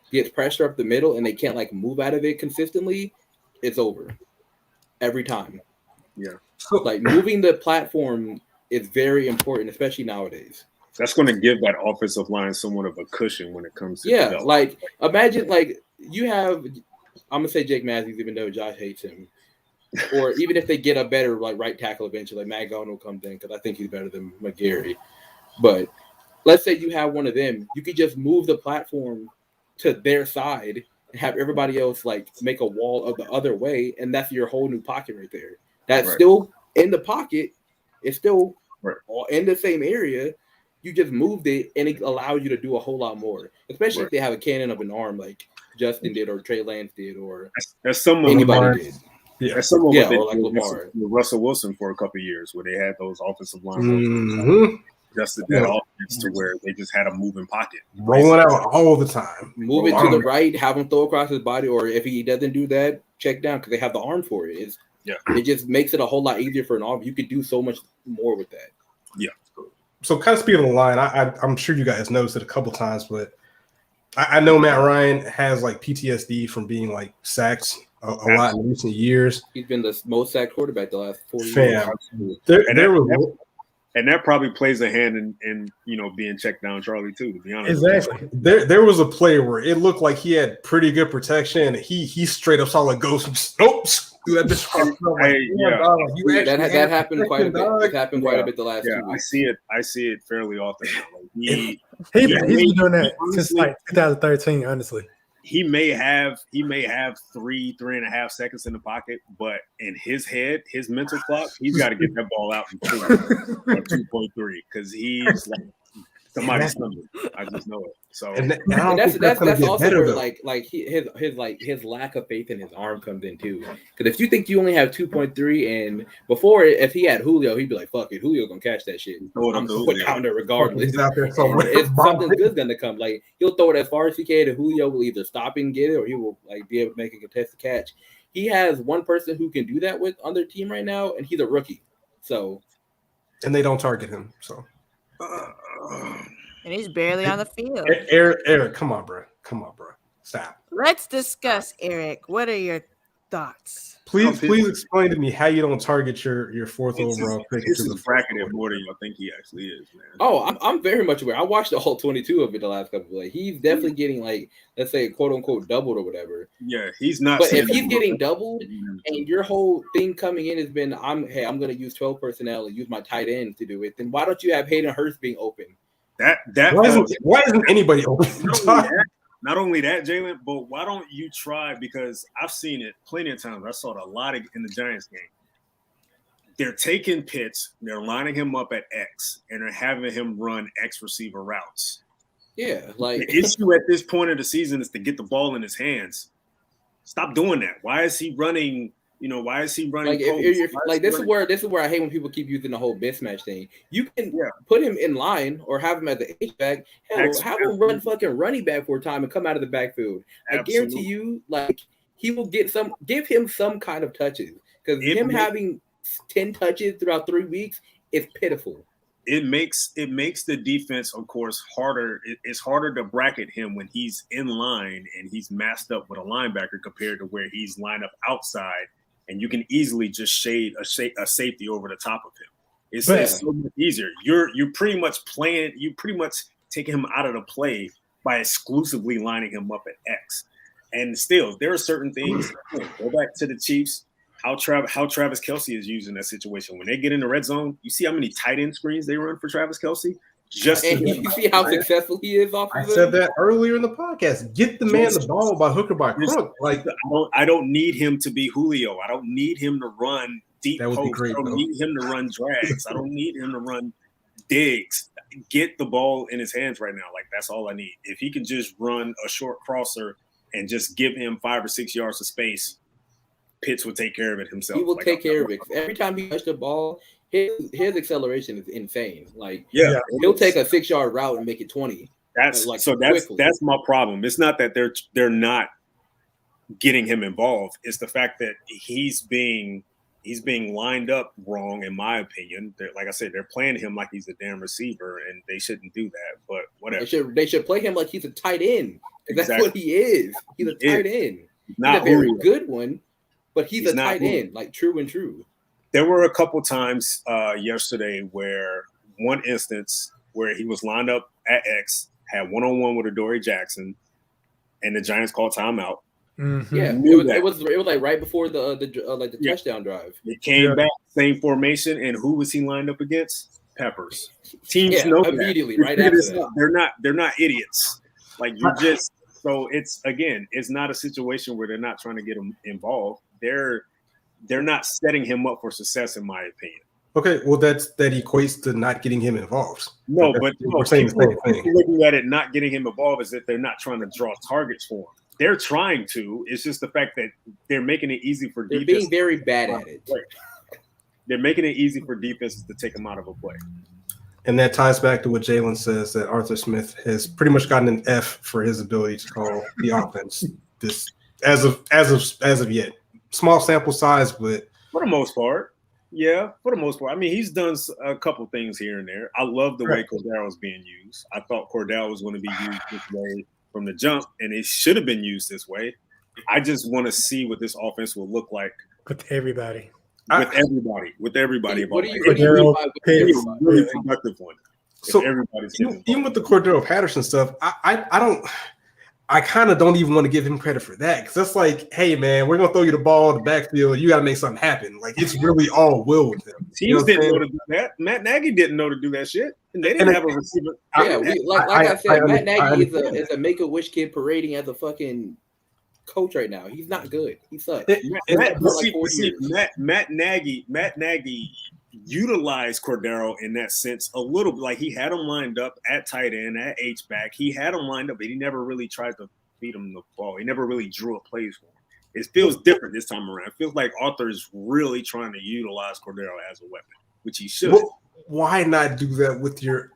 gets pressure up the middle and they can't like move out of it consistently, it's over every time. Yeah. So, Like moving the platform is very important, especially nowadays. That's going to give that offensive line somewhat of a cushion when it comes to development. Like imagine like you have, I'm gonna say Jake Matthews, even though Josh hates him, or even if they get a better like right tackle eventually, like Matt Gone will come in because I think he's better than McGarry. But let's say you have one of them, you could just move the platform to their side and have everybody else like make a wall of the other way, and that's your whole new pocket right there. That's still in the pocket. It's still all in the same area. You just moved it, and it allows you to do a whole lot more, especially if they have a cannon of an arm like Justin did or Trey Lance did or anybody did. Yeah, someone or like Lamar. with Russell Wilson for a couple of years where they had those offensive line adjusted that offense to where they just had a moving pocket. Rolling out all the time. Move it to the right, have him throw across his body, or if he doesn't do that, check down because they have the arm for it. It just makes it a whole lot easier for an arm. You could do so much more with that. Yeah. So kind of speaking of the line, I'm sure you guys noticed it a couple times, but I know Matt Ryan has like PTSD from being like sacked a lot in recent years. He's been the most sacked quarterback the last 4 years. And that probably plays a hand in being checked down Charlie too, to be honest. Exactly. There was a play where it looked like he had pretty good protection. He straight up saw like ghost and just that happened quite a bit. It happened quite a bit the last 2 weeks. I see it fairly often. Like he's been doing that since like 2013, honestly. He may have 3.5 seconds in the pocket, but in his head, his mental clock, he's got to get that ball out in 2.3 because he's like somebody's coming. I just know it. So that's also where his lack of faith in his arm comes in too. Because if you think you only have 2.3, and before if he had Julio, he'd be like, "Fuck it, Julio gonna catch that shit. I'm going down there regardless." He's out there somewhere. If something good's gonna come, like he'll throw it as far as he can, and Julio will either stop and get it, or he will like be able to make a contested catch. He has one person who can do that with on their team right now, and he's a rookie. So, and they don't target him. So. And he's barely on the field. Eric, come on, bro. Stop. Let's discuss, Eric. What are your thoughts? Please explain to me how you don't target your fourth overall pick. This is bracketed more than you think he actually is, man. Oh, I'm very much aware. I watched the whole 22 of it the last couple of days. He's definitely getting like, let's say, quote unquote, doubled or whatever. Yeah, he's not. But if he's getting doubled, and your whole thing coming in has been, I'm going to use 12 personnel and use my tight end to do it, then why don't you have Hayden Hurst being open? Why isn't anybody open? Not only that, Jalen, but why don't you try? Because I've seen it plenty of times. I saw it a lot in the Giants game. They're taking Pitts, they're lining him up at X, and they're having him run X receiver routes. Yeah, like the issue at this point of the season is to get the ball in his hands. Stop doing that. Why is he running? Why is he running? Like this is where I hate when people keep using the whole mismatch thing. You can put him in line or have him at the H-back. Have him run fucking running back for a time and come out of the backfield. I guarantee you, like he will give him some kind of touches because having 10 touches throughout 3 weeks is pitiful. It makes the defense, of course, harder. It's harder to bracket him when he's in line and he's masked up with a linebacker compared to where he's lined up outside. And you can easily just shade a safety over the top of him. It's so much easier. You're pretty much playing. You pretty much taking him out of the play by exclusively lining him up at X. And still, there are certain things. Go back to the Chiefs. How Travis Kelce is using that situation when they get in the red zone. You see how many tight end screens they run for Travis Kelce. You see how successful he is off of I said that earlier in the podcast. Get the man the ball by hook or by crook. Like I don't need him to be Julio. I don't need him to run deep post. I don't need him to run drags. I don't need him to run digs. Get the ball in his hands right now. Like that's all I need. If he can just run a short crosser and just give him 5 or 6 yards of space, Pitts will take care of it himself. He will take care of it. Every time he touches the ball, his acceleration is insane. Like, he'll take a 6-yard route and make it 20. That's like so quickly. that's my problem. It's not that they're not getting him involved. It's the fact that he's being lined up wrong, in my opinion. Like I said, they're playing him like he's a damn receiver, and they shouldn't do that. But whatever. They should play him like he's a tight end. That's Exactly. what he is. He's a tight end. Not he's a very Julio. good one, but he's a not tight Julio. end, like true and true. There were a couple times yesterday where one instance where he was lined up at X, had one-on-one with Adoree Jackson, and the Giants called timeout. Mm-hmm. Yeah, it was like right before the touchdown drive. It came back, same formation, and who was he lined up against? Peppers. Teams know immediately that. right after that. They're not idiots. Like you're just so it's not a situation where they're not trying to get him involved. They're not setting him up for success, in my opinion. Okay, well that equates to not getting him involved. No, but we're saying the same thing. Looking at it, not getting him involved is that they're not trying to draw targets for him. They're trying to. It's just the fact that they're making it easy for They're defense. being very bad at it. They're making it easy for defenses to take him out of a play. And that ties back to what Jalen says, that Arthur Smith has pretty much gotten an F for his ability to call the offense. This as of yet, small sample size, but For the most part, yeah. For the most part, I mean, he's done a couple things here and there. I love the way Cordell is being used. I thought Cordell was going to be used this way from the jump, and it should have been used this way. I just want to see what this offense will look like With everybody. with everybody. What do you Cordero, mean by Pitts. a really productive one. So, If everybody's even with the Cordero Patterson stuff, I kind of don't even want to give him credit for that, because that's like, hey man, we're gonna throw you the ball in the backfield. You got to make something happen. Like it's really all will with him. teams didn't know to do that. Matt Nagy didn't know to do that shit, and they didn't have a receiver. Yeah, I said, Matt Nagy understand. is a Make-A-Wish kid parading as a fucking coach right now. He's not good. He sucks. Matt Nagy utilized Cordero in that sense a little bit. Like he had him lined up at tight end, at H-back. He had him lined up, but he never really tried to feed him the ball. He never really drew up plays for him. It feels different this time around. It feels like Arthur is really trying to utilize Cordero as a weapon, which he should. Well, why not do that with your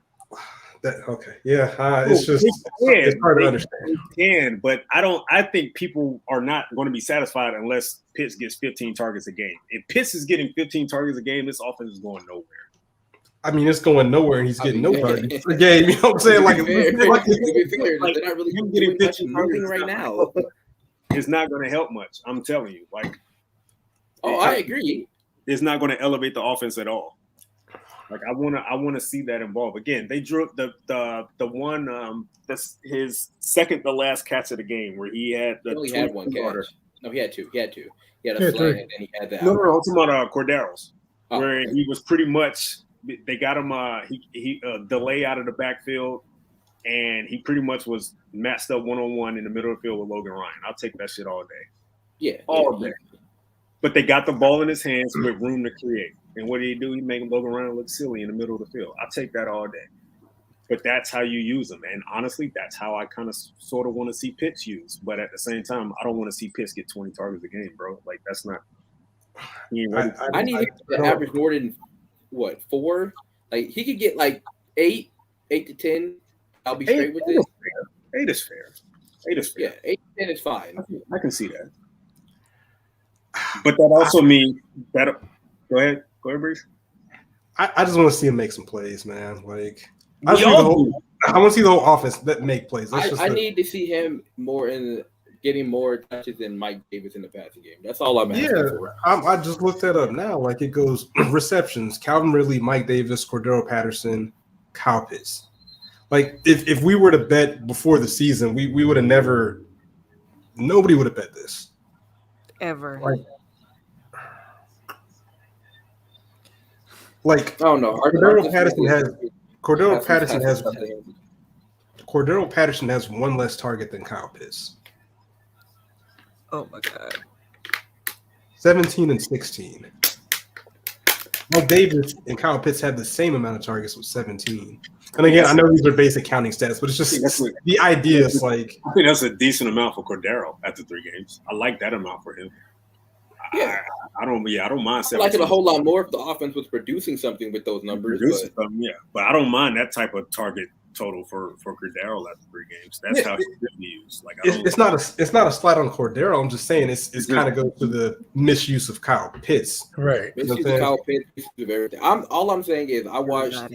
it's just it's hard to understand. He can, but I think people are not going to be satisfied unless Pitts gets 15 targets a game. If Pitts is getting 15 targets a game, this offense is going nowhere. I mean, it's going nowhere, and he's getting no targets per game. You know what I'm saying? To be fair, they're not really him doing getting much 15 moving targets right is now. It's not going to help much. I'm telling you, like, I agree. it's not going to elevate the offense at all. Like I want to see that involved. Again, they drew the one that's his second to last catch of the game where he had the He only had one catch. No, he had two. He had a Yeah, flat, three. and he had that. No, I'm talking about Cordero's, where okay. he was pretty much. They got him he delay out of the backfield, and he pretty much was matched up 1-on-1 in the middle of the field with Logan Ryan. I'll take that shit all day. All day. But they got the ball in his hands with room to create. And what did he do? He made Logan Ryan look silly in the middle of the field. I'll take that all day. But that's how you use them. And honestly, that's how I kind of sort of want to see Pitts used. But at the same time, I don't want to see Pitts get 20 targets a game, bro. Like, that's not – he ain't ready. I need him to average more than, 4? Like, he could get, 8 to 10. I'll be straight with this. 8 is fair. 8 is fair. Yeah, 8 to 10 is fine. I can see that. But that also means that – Go ahead, Breeze. I just want to see him make some plays, man. Like I want to see the whole offense that make plays. I need to see him more getting more touches than Mike Davis in the passing game. That's all I'm asking for. I just looked that up now. Like it goes receptions: Calvin Ridley, Mike Davis, Cordero Patterson, Kyle Pitts. Like if we were to bet before the season, we would have never. Nobody would have bet this Ever. Like oh no, Cordero Patterson has one less target than Kyle Pitts. Oh my god. 17 and 16. Mike Davis and Kyle Pitts had the same amount of targets with 17. And again, I know these are basic counting stats, but it's just the idea is like I think that's a decent amount for Cordero after 3 games. I like that amount for him. Yeah. I don't mind. I like it a whole lot more if the offense was producing something with those numbers. But I don't mind that type of target total for Cordero after 3 games. That's how he should be used. Like it's not a slight on Cordero. I'm just saying it's kind of goes to the misuse of Kyle Pitts. Right. Misuse of Kyle Pitts, misuse of everything. All I'm saying is I watched.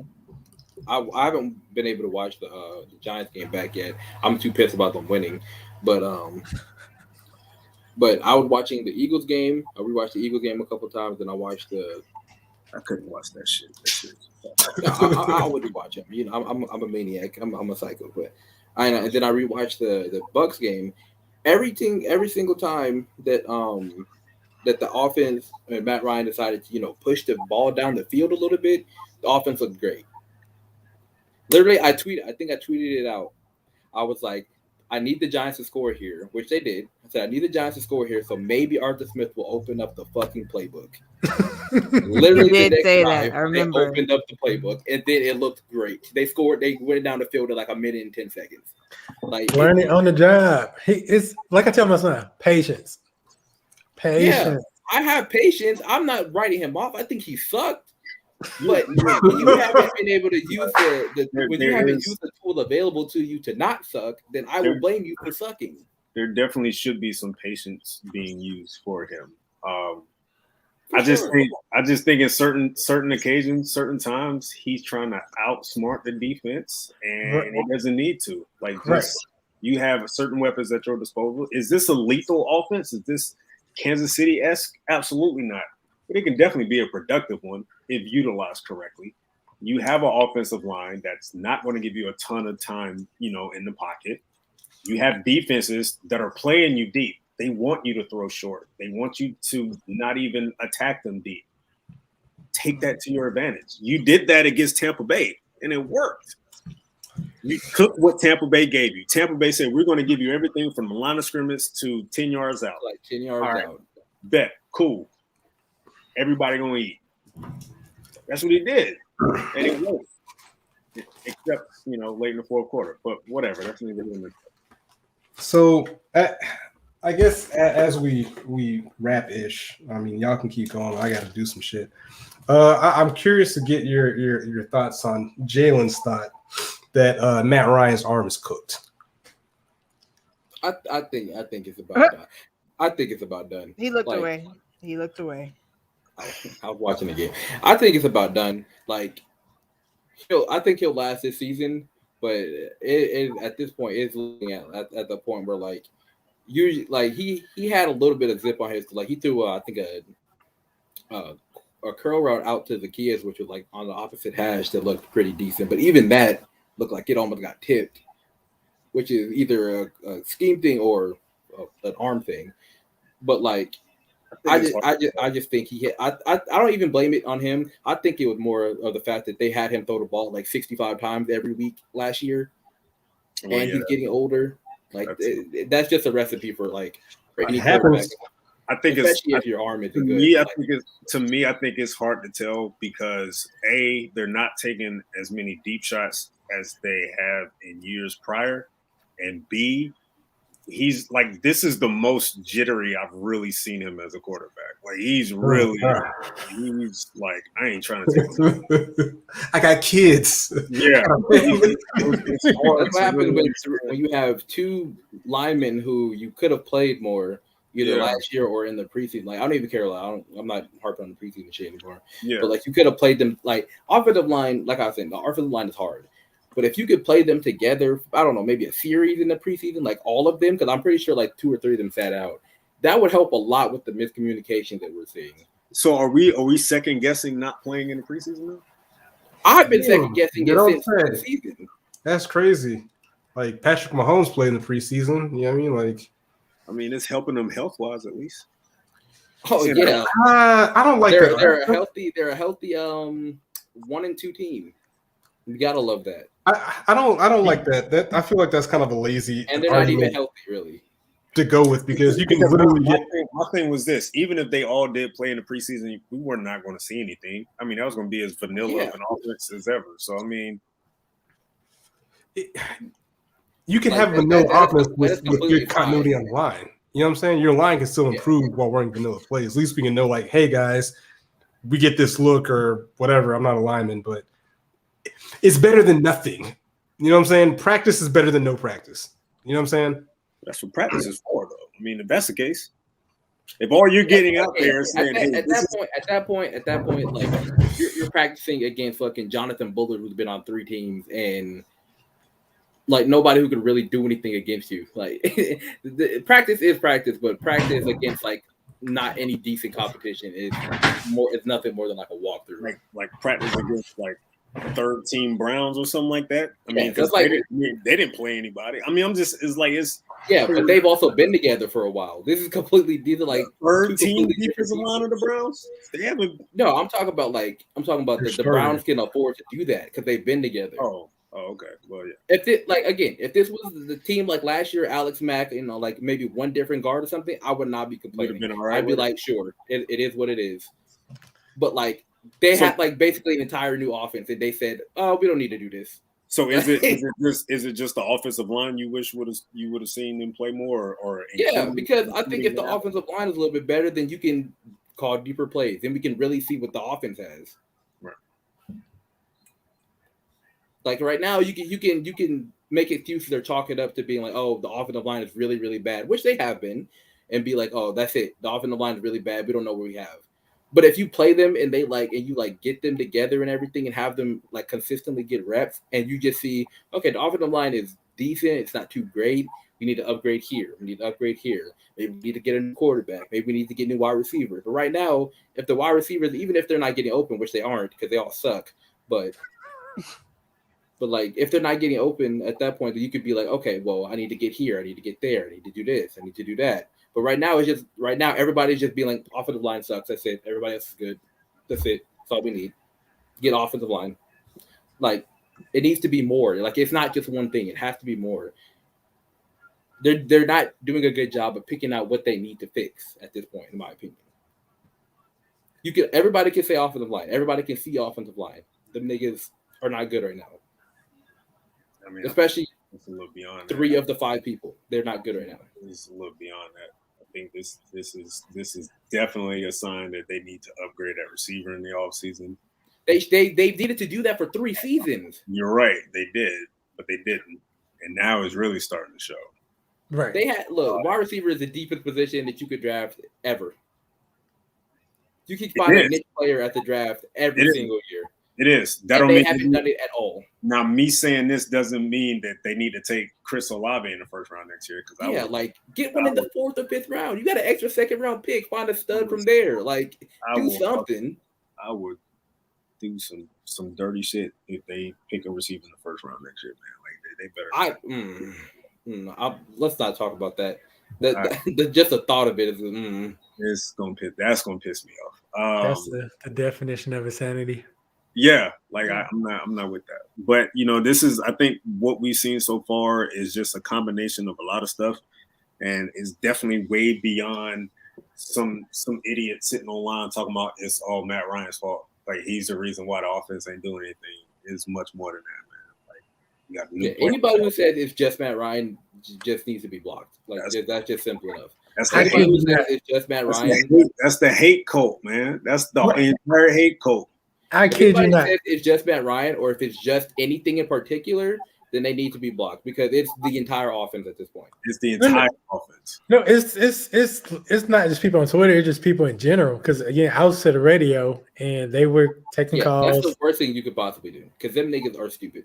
I haven't been able to watch the Giants game back yet. I'm too pissed about them winning, but I was watching the Eagles game. I rewatched the Eagles game a couple times, and I watched the. I couldn't watch that shit. I wouldn't watch him. You know, I'm a maniac. I'm a psycho. But and then I rewatched the Bucks game. Every single time that that the offense and Matt Ryan decided to push the ball down the field a little bit, the offense looked great. Literally, I think I tweeted it out. I was like, I need the Giants to score here, which they did. I said, I need the Giants to score here, so maybe Arthur Smith will open up the fucking playbook. Literally, you did say drive, that. I remember. They opened up the playbook, and then it looked great. They scored. They went down the field in like a minute and 10 seconds. Like learning on the job. It's like I tell my son, patience. Yeah, I have patience. I'm not writing him off. I think he sucked. But when you haven't been able to use the tool available to you to not suck, then I will blame you for sucking. There definitely should be some patience being used for him. I just think in certain occasions, certain times, he's trying to outsmart the defense, and he doesn't need to. Like you have certain weapons at your disposal. Is this a lethal offense? Is this Kansas City-esque? Absolutely not. But it can definitely be a productive one if utilized correctly. You have an offensive line that's not going to give you a ton of time, in the pocket. You have defenses that are playing you deep. They want you to throw short. They want you to not even attack them deep. Take that to your advantage. You did that against Tampa Bay, and it worked. You took what Tampa Bay gave you. Tampa Bay said, we're going to give you everything from the line of scrimmage to 10 yards out. Like 10 yards out. Bet. Cool. Everybody going to eat. That's what he did. And it worked. Except, late in the fourth quarter. But whatever. That's neither here nor there. So, I guess as we wrap-ish, I mean, y'all can keep going. I got to do some shit. I'm curious to get your thoughts on Jalen's thought that Matt Ryan's arm is cooked. I think it's about done. I think it's about done. He looked away. I was watching the game. I think it's about done. Like, I think he'll last this season, but it at this point it's looking at the point where like usually like he had a little bit of zip on his he threw I think a curl route out to Zacchaeus, which was like on the opposite hash that looked pretty decent, but even that looked like it almost got tipped, which is either a scheme thing or an arm thing, but like. I just think he hit. I don't even blame it on him. I think it was more of the fact that they had him throw the ball like 65 times every week last year, and he's getting older. Like that's just a recipe for any quarterback. I think especially if your arm isn't good. To me, I think it's hard to tell because A, they're not taking as many deep shots as they have in years prior, and B, he's like, this is the most jittery I've really seen him as a quarterback. Like he's like, I ain't trying to take I got kids. Yeah. That's what happens when you have two linemen who you could have played more either last year or in the preseason. Like I don't even care. I'm not harping on the preseason shit anymore. Yeah. But like you could have played them offensive line, like I was saying, the offensive line is hard. But if you could play them together, I don't know, maybe a series in the preseason, like all of them, because I'm pretty sure 2 or 3 of them sat out. That would help a lot with the miscommunication that we're seeing. So are we second guessing not playing in the preseason now? I've been second guessing it since the season. That's crazy. Like Patrick Mahomes played in the preseason. You know what I mean? It's helping them health wise at least. Oh yeah. I don't like that. They're a healthy 1 and 2 team. You gotta love that. I don't like that. That I feel like that's kind of a lazy and they're not even healthy really to go with because you can literally get. My thing was this: even if they all did play in the preseason, we were not going to see anything. I mean, that was going to be as vanilla of an offense as ever. So I mean, you can have vanilla offense with good continuity on the line. You know what I'm saying? Your line can still improve while running vanilla plays. At least we can know, hey guys, we get this look or whatever. I'm not a lineman, but it's better than nothing. You know what I'm saying? Practice is better than no practice. You know what I'm saying? That's what practice is for, though. I mean, if that's the case, if all you're getting out there is saying, at that point, like you're practicing against fucking Jonathan Bullard, who's been on 3 teams, and like nobody who could really do anything against you. Like practice is practice, but practice against like not any decent competition is more. It's nothing more than like a walkthrough. like practice against like 3rd team Browns or something like that. I mean, that's like they didn't play anybody. I mean, it's yeah, but they've also been together for a while. These are like 3rd team defensive line of the Browns. They haven't. No, I'm talking about the Browns can afford to do that because they've been together. Oh, okay. Well, yeah. If this was the team like last year, Alex Mack, like maybe one different guard or something, I would not be complaining. Been all right. I'd be like, sure, it is what it is. But like they had like basically an entire new offense, and they said, "Oh, we don't need to do this." So is it just the offensive line you wish you would have seen them play more or yeah, because I think if the offensive line is a little bit better, then you can call deeper plays, then we can really see what the offense has. Right. Like right now, you can make excuses or chalk it up to being like, oh, the offensive line is really, really bad, which they have been, and be like, oh, that's it. The offensive line is really bad. We don't know what we have. But if you play them and you get them together and everything and have them like consistently get reps, and you just see, okay, the offensive line is decent. It's not too great. We need to upgrade here. We need to upgrade here. Maybe we need to get a new quarterback. Maybe we need to get new wide receivers. But right now, if the wide receivers, even if they're not getting open, which they aren't because they all suck, but like if they're not getting open at that point, then you could be like, okay, well, I need to get here. I need to get there. I need to do this. I need to do that. But right now, everybody's just being like, offensive line sucks. That's it. Everybody else is good. That's it. That's all we need. Get offensive line. Like, it needs to be more. Like, it's not just one thing. It has to be more. They're not doing a good job of picking out what they need to fix at this point, in my opinion. Everybody can say offensive line. Everybody can see offensive line. The niggas are not good right now. I mean, especially it's a little beyond 3 of the 5 people. They're not good right now. It's a little beyond that. I think this is definitely a sign that they need to upgrade that receiver in the offseason. They needed to do that for 3 seasons. You're right, they did, but they didn't, and now it's really starting to show. Right. They had wide receiver is the deepest position that you could draft ever. You can find a niche player at the draft every single year. It is. They haven't done it at all. Now, me saying this doesn't mean that they need to take Chris Olave in the first round next year. Get one in the 4th or 5th round. You got an extra 2nd round pick. Find a stud from there. Like, do something. I would do some dirty shit if they pick a receiver in the first round next year, man. Like they better. Let's not talk about that. Just the thought of it is. That's gonna piss me off. That's the definition of insanity. Yeah, like I'm not with that. But I think what we've seen so far is just a combination of a lot of stuff, and it's definitely way beyond some idiot sitting online talking about it's all Matt Ryan's fault. Like he's the reason why the offense ain't doing anything. It's much more than that, man. Like you got anybody who says it's just Matt Ryan just needs to be blocked. Like that's just simple enough. That's anybody who says it's just Matt Ryan. That's the hate cult, man. That's the entire hate cult. I kid you not. If it's just Matt Ryan, or if it's just anything in particular, then they need to be blocked because it's the entire offense at this point. It's the entire offense. No, it's not just people on Twitter. It's just people in general. Because again, I was at the radio and they were taking calls. That's the worst thing you could possibly do because them niggas are stupid.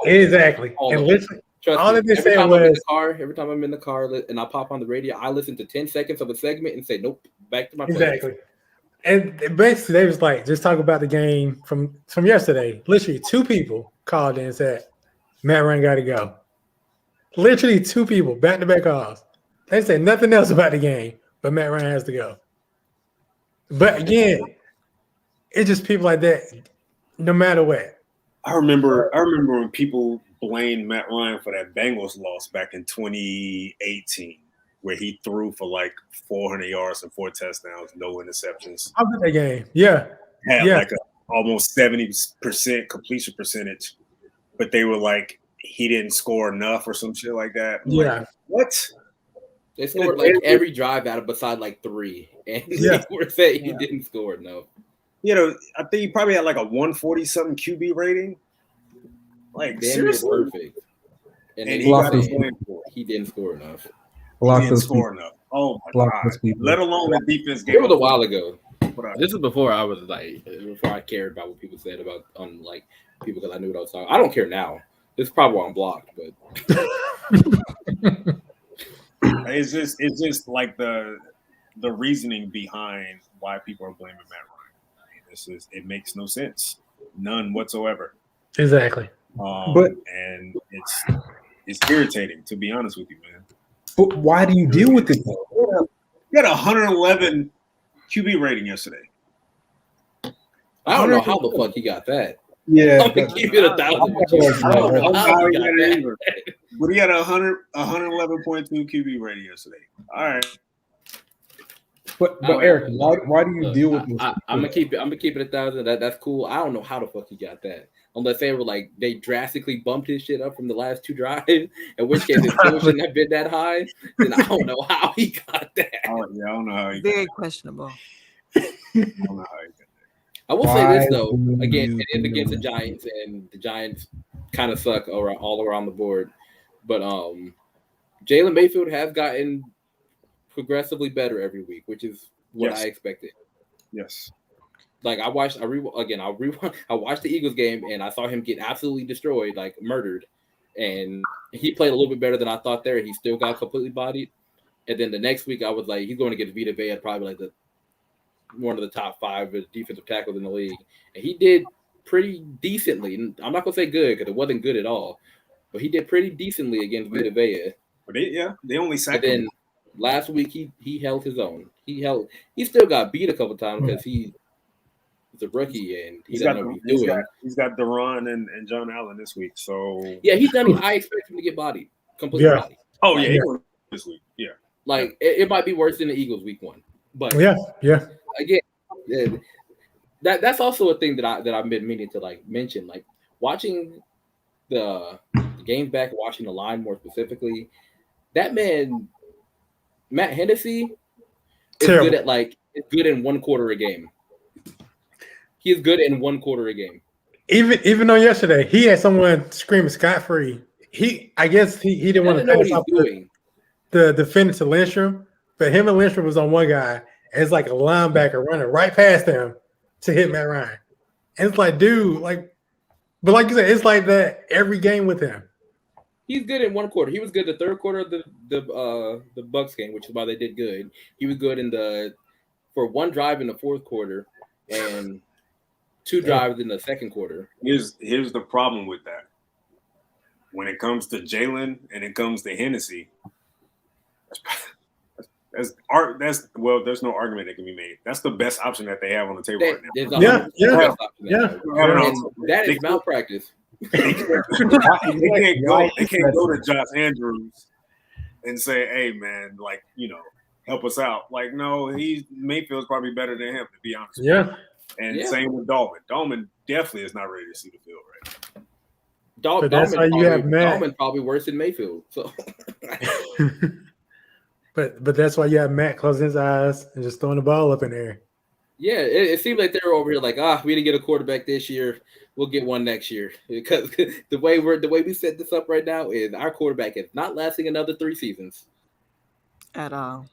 Exactly. And listen, all of this said was every time I'm in the car and I pop on the radio, I listen to 10 seconds of a segment and say, nope, back to my place. Exactly. And basically, they was like, just talk about the game from yesterday. Literally, 2 people called in and said, Matt Ryan got to go. Literally 2 people, back-to-back calls. They said nothing else about the game, but Matt Ryan has to go. But again, it's just people like that, no matter what. I remember when people blamed Matt Ryan for that Bengals loss back in 2018. Where he threw for like 400 yards and 4 touchdowns, no interceptions. How good that game? Yeah. Had like a almost 70% completion percentage, but they were like, he didn't score enough or some shit like that. Yeah. Like, what? They scored like every drive out of beside like 3. And they were saying he didn't score enough. I think he probably had like a 140 something QB rating. Like damn near seriously, perfect. And and then he got Blockers. his plan for it. he didn't score enough. He Block didn't those score people. enough. Oh my Block god! those people. Let alone the defense It game. was a while ago. But, This is before I was like, before I cared about what people said about like people because I knew what I was talking. I don't care now. This is probably why I'm blocked, but it's just like the reasoning behind why people are blaming Matt Ryan. It makes no sense, none whatsoever. Exactly. And it's irritating, to be honest with you, man. But why do you deal with it though? He had a 111 QB rating yesterday. I don't know how the fuck he got that. Yeah, I'm gonna give it 1,000. I don't know how he got it that. either. But he had a 111.2 QB rating yesterday. All right. but Eric, why do you deal with this? I'm gonna keep it 1,000. That's cool. I don't know how the fuck he got that. Unless they were like they drastically bumped his shit up from the last 2 drives, in which case it still shouldn't have been that high. Then I don't know how he got that. Oh, yeah, I don't know how he Very questionable. I don't know how he got that. I will say this though, Why again, do it is you against the do Giants, and the Giants kind of suck all around the board. But Jalen Mayfield has gotten progressively better every week, which is what Yes. I expected. Yes. Like I watched the Eagles game and I saw him get absolutely destroyed, like murdered. And he played a little bit better than I thought there. He still got completely bodied. And then the next week I was like, he's going to get Vita Vea, probably like one of the top 5 defensive tackles in the league. And he did pretty decently. And I'm not going to say good because it wasn't good at all. But he did pretty decently against Vita Vea. But they only And sacked then him. last week he held his own. He still got beat a couple times because he's a rookie and he doesn't know what he's doing. He's got Duran and John Allen this week. So Yeah, he's done. I expect him to get bodied, completely Yeah. bodied. oh yeah, Like, he won this week. Yeah. Like it might be worse than the Eagles week 1, but Yeah. again, that's also a thing that I've been meaning to like mention. Like watching the games back, watching the line more specifically. That man, Matt Hennessy, is Terrible. is good in 1 quarter a game. He's good in 1 quarter a game. Even though yesterday he had someone screaming scot free. I guess he didn't I want don't to know what pass he's off doing. the defender to Lindstrom, but him and Lindstrom was on one guy. And it's like a linebacker running right past him to hit Matt Ryan. And it's like, dude, but like you said, it's like that every game with him. He's good in 1 quarter. He was good the 3rd quarter of the Bucks game, which is why they did good. He was good for 1 drive in the 4th quarter and 2 drives in the 2nd quarter. Here's the problem with that. When it comes to Jalen and it comes to Hennessy, there's no argument that can be made. That's the best option that they have on the table right now. There's Yeah, 100% yeah, best option there. yeah. And that is malpractice. They can't go to Josh Andrews and say, "Hey, man, like help us out." Like, no, Mayfield's probably better than him, to be honest. Yeah. And Yeah. same with Dalman. Dalman definitely is not ready to see the field right now. But that's why you have Matt. Dalman probably worse than Mayfield. So But that's why you have Matt closing his eyes and just throwing the ball up in there. yeah, it seems like they're over here like, we didn't get a quarterback this year. We'll get one next year. Because the way we set this up right now is our quarterback is not lasting another 3 seasons. At all.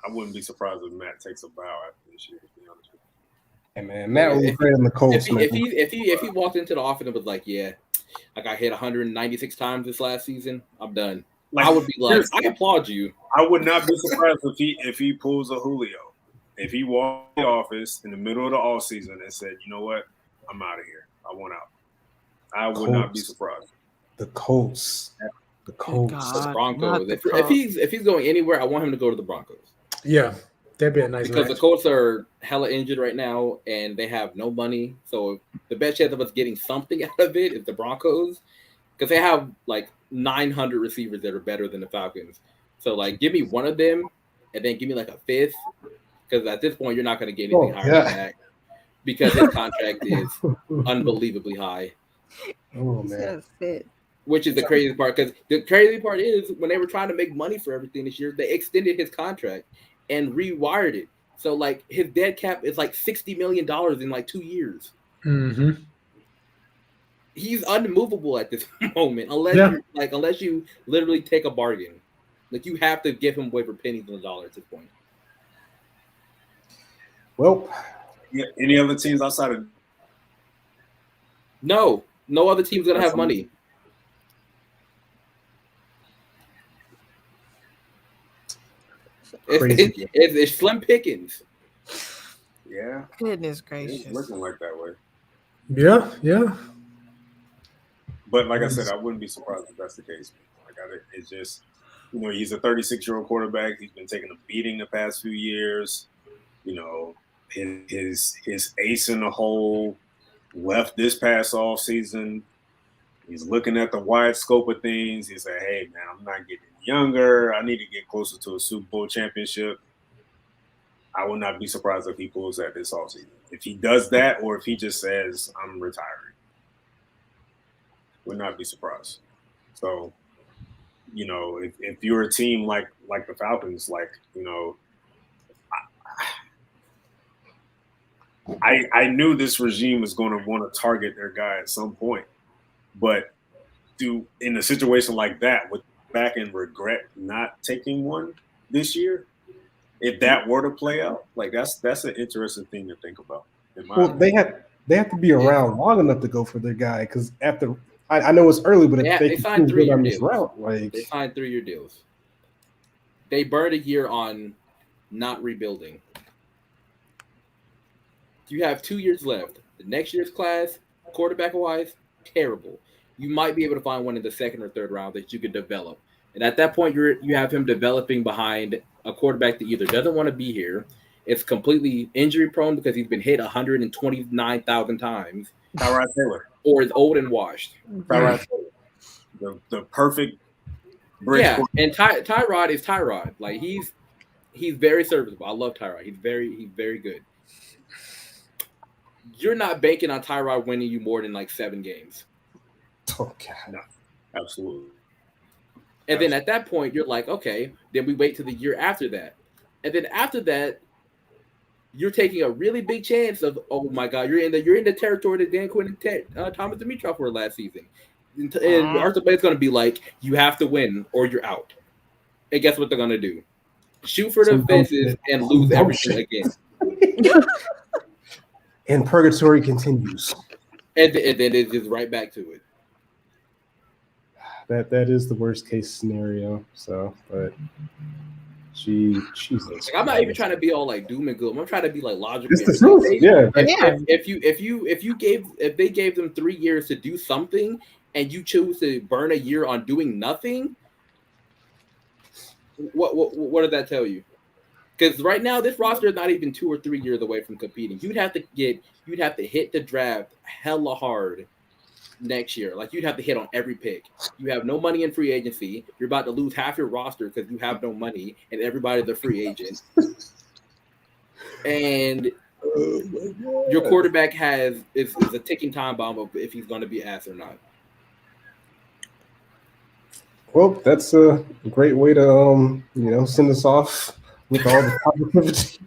I wouldn't be surprised if Matt takes a bow after this year, to be honest with you. Hey man, Matt was great in the Colts, man. If he walked into the office and was like, yeah, I got hit 196 times this last season, I'm done. Like, I would be like, I applaud you. I would not be surprised if he pulls a Julio. If he walked the office in the middle of the offseason and said, you know what, I'm out of here. I want out. I would not be surprised. The Colts. The Colts. God. The Broncos. not the If Colts. he's going anywhere, I want him to go to the Broncos. Yeah, that'd be a nice Because the match. Colts are hella injured right now and they have no money. So the best chance of us getting something out of it is the Broncos. Because they have like 900 receivers that are better than the Falcons. So like give me one of them and then give me like a 5th. Because at this point you're not going to get anything higher than that. Because his contract is unbelievably high. Oh man. Fit. Which is the crazy part. Because the crazy part is when they were trying to make money for everything this year, they extended his contract and rewired it. So like his dead cap is like $60 million in like 2 years. Mm-hmm. he's unmovable at this moment unless you literally take a bargain. Like you have to give him away for pennies on the dollar at this point. Well, Yeah, any other teams outside of No other team's gonna have money. It's slim pickings. yeah, Goodness it's gracious. looking like that way. Yeah. But like I said, I wouldn't be surprised if that's the case. Like it's just, he's a 36-year-old quarterback. He's been taking a beating the past few years. His ace in the hole left this past off season. He's looking at the wide scope of things. He said, "Hey man, I'm not getting younger. I need to get closer to a Super Bowl championship." I will not be surprised if he pulls that this offseason. If he does that, or if he just says, "I'm retiring," would not be surprised. So, if you're a team like the Falcons, I knew this regime was going to want to target their guy at some point, but in a situation like that, would back and regret not taking one this year? If that were to play out, that's an interesting thing to think about. Well, they have to be around long enough to go for their guy, because after I know it's early, but if they signed 3-year deals. Route, they signed 3-year deals. They burned a year on not rebuilding. You have 2 years left. The next year's class, quarterback-wise, terrible. You might be able to find one in the second or third round that you could develop. And at that point, you have him developing behind a quarterback that either doesn't want to be here, it's completely injury-prone because he's been hit 129,000 times, Tyrod Taylor, or is old and washed. Tyrod Taylor, the perfect bridge. Yeah, and Tyrod is Tyrod. Like he's very serviceable. I love Tyrod. He's very good. You're not banking on Tyrod winning you more than 7 games. Oh God, no, absolutely. And then at that point, you're like, okay, then we wait till the year after that. And then after that, you're taking a really big chance of, oh my God, you're in the territory that Dan Quinn and Thomas Dimitroff were last season. And Arthur Blake's going to be like, you have to win or you're out. And guess what they're going to do? Shoot for the fences and lose everything again. And purgatory continues. And then it's just right back to it. That is the worst case scenario. So, but Jesus. I'm not even trying to be all doom and gloom. I'm trying to be logical. It's the truth. Yeah. If they gave them 3 years to do something, and you choose to burn a year on doing nothing, what did that tell you? Because right now this roster is not even 2 or 3 years away from competing. You'd have to hit the draft hella hard next year. You'd have to hit on every pick. You have no money in free agency. You're about to lose half your roster because you have no money, and everybody's a free agent. And your quarterback is a ticking time bomb of if he's going to be asked or not. Well, that's a great way to send us off with all the positivity.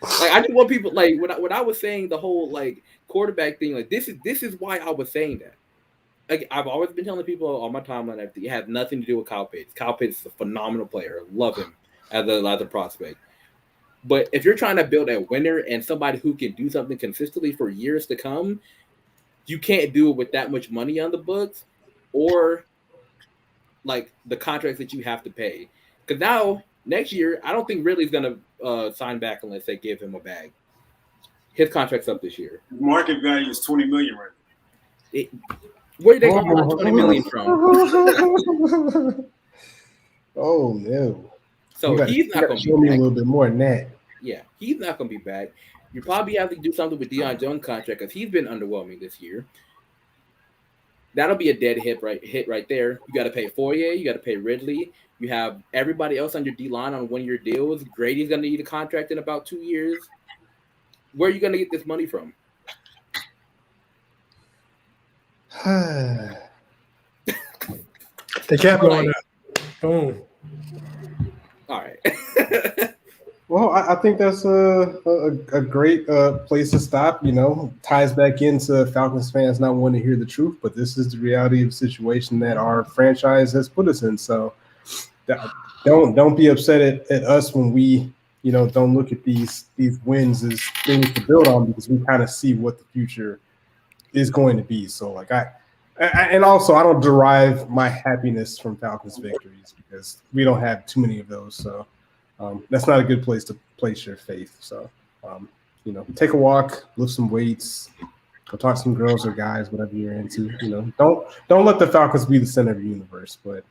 I just want people when I was saying the whole quarterback thing, this is why I was saying that. I've always been telling people on my timeline that it has nothing to do with Kyle Pitts. Kyle Pitts is a phenomenal player. Love him as a prospect. But if you're trying to build a winner and somebody who can do something consistently for years to come, you can't do it with that much money on the books or the contracts that you have to pay. Because now next year, I don't think Ridley's going to sign back unless they give him a bag. His contract's up this year. Market value is $20 million right now. Where did they get $20 million from? Oh no! So he's not going to be show me back. A little bit more than that. Yeah, he's not going to be back. You probably have to do something with Deion Jones' contract because he's been underwhelming this year. That'll be a dead hit right there. You got to pay Fourier. You got to pay Ridley. You have everybody else on your D-line on one-year deals. Grady's going to need a contract in about 2 years. Where are you going to get this money from? They kept going up. Boom. All right. Well, I think that's a great place to stop. You know, ties back into Falcons fans not wanting to hear the truth, but this is the reality of the situation that our franchise has put us in. So don't be upset at us when we don't look at these wins as things to build on, because we kind of see what the future is going to be. So like and also I don't derive my happiness from Falcons victories because we don't have too many of those. So. That's not a good place to place your faith. So, take a walk, lift some weights, go talk to some girls or guys, whatever you're into. Don't let the Falcons be the center of the universe. But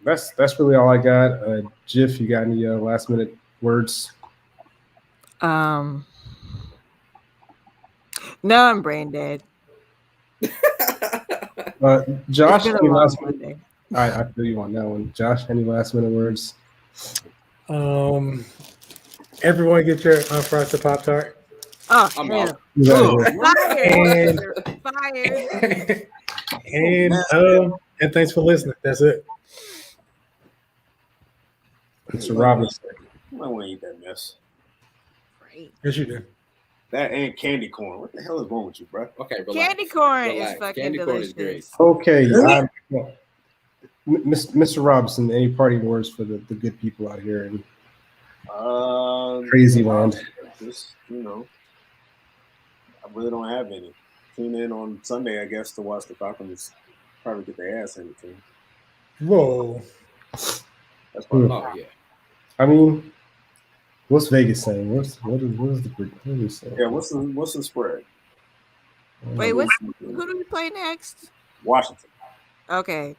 that's really all I got. Jiff, you got any last minute words? No, I'm brain dead. Josh, It's been a any long last Monday. I feel you on that one. Josh, any last minute words? Everyone get your unfrosted Pop-Tart. Oh, I'm hell. out. You got it. Fired. And thanks for listening. That's it. Mr. Robinson. I might want to eat that mess. Great. Yes, you do. That and candy corn. What the hell is wrong with you, bro? Okay, relax. Candy corn Relax. is fucking Candy corn delicious. is great. Okay, Mr. Robinson, any parting words for the good people out here in crazy land? Just, I really don't have any. Tune in on Sunday, I guess, to watch the Falcons probably get their ass handed to them. Whoa. That's probably Oh yeah. I mean, what's Vegas saying? What is the saying? Yeah, what's the spread? Wait, who do we play next? Washington. Okay.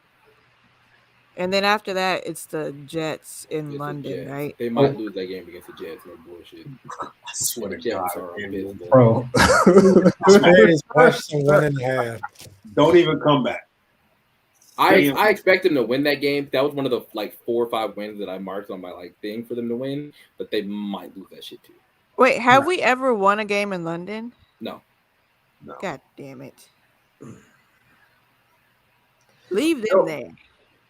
And then after that, it's the Jets in It's the London, Jets. right? They might lose that game against the Jets. No bullshit. I swear The to Jets God. are abysmal. Bro. Spread is Washington 1.5. Don't even come back. I expect them to win that game. That was one of the 4 or 5 wins that I marked on my thing for them to win, but they might lose that shit too. Wait, have we ever won a game in London? No. God damn it. Leave them there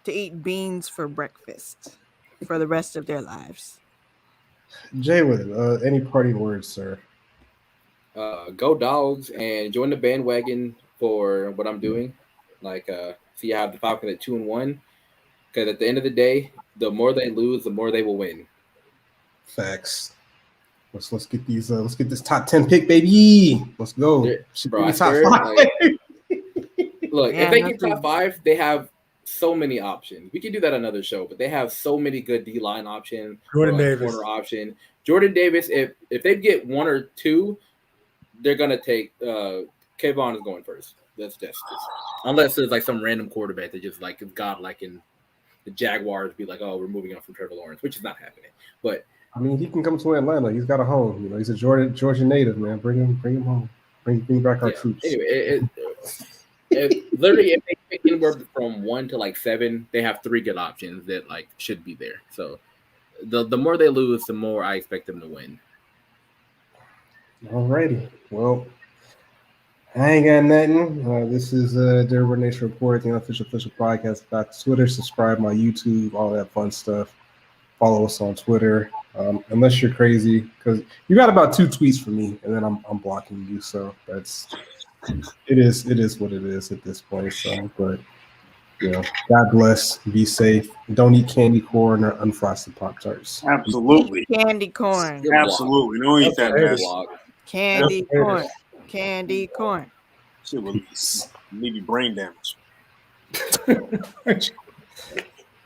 to eat beans for breakfast for the rest of their lives. Jalen, any parting words, sir? Go Dogs and join the bandwagon for what I'm doing. See, I have the Falcons at 2-1. Because at the end of the day, the more they lose, the more they will win. Facts. Let's get these. Let's get this top 10 pick, baby. Let's go. Bro, I top swear, 5. Look, Yeah, if they get nothing. top 5, they have so many options. We can do that another show, but they have so many good D-line options. Jordan Davis. Corner option. Jordan Davis, if they get 1 or 2, they're gonna take Kayvon is going first. That's just unless there's some random quarterback that just is godlike in the Jaguars be like, oh, we're moving on from Trevor Lawrence, which is not happening. But I mean, he can come to Atlanta. He's got a home. He's a Georgia native, man. Bring him home. Bring back our troops. Anyway, literally, if they pick anywhere from 1 to 7, they have 3 good options that should be there. So the more they lose, the more I expect them to win. Alrighty. Well, I ain't got nothing. This is Durable Nation Report, the official podcast about Twitter. Subscribe my YouTube, all that fun stuff. Follow us on Twitter. Unless you're crazy, because you got about 2 tweets from me, and then I'm blocking you. So it is what it is at this point. So, but God bless. Be safe. Don't eat candy corn or unfrosted Pop-Tarts. Absolutely. Candy corn. Absolutely. Don't eat that mess. Candy corn. Candy corn. Shit will leave you brain damage.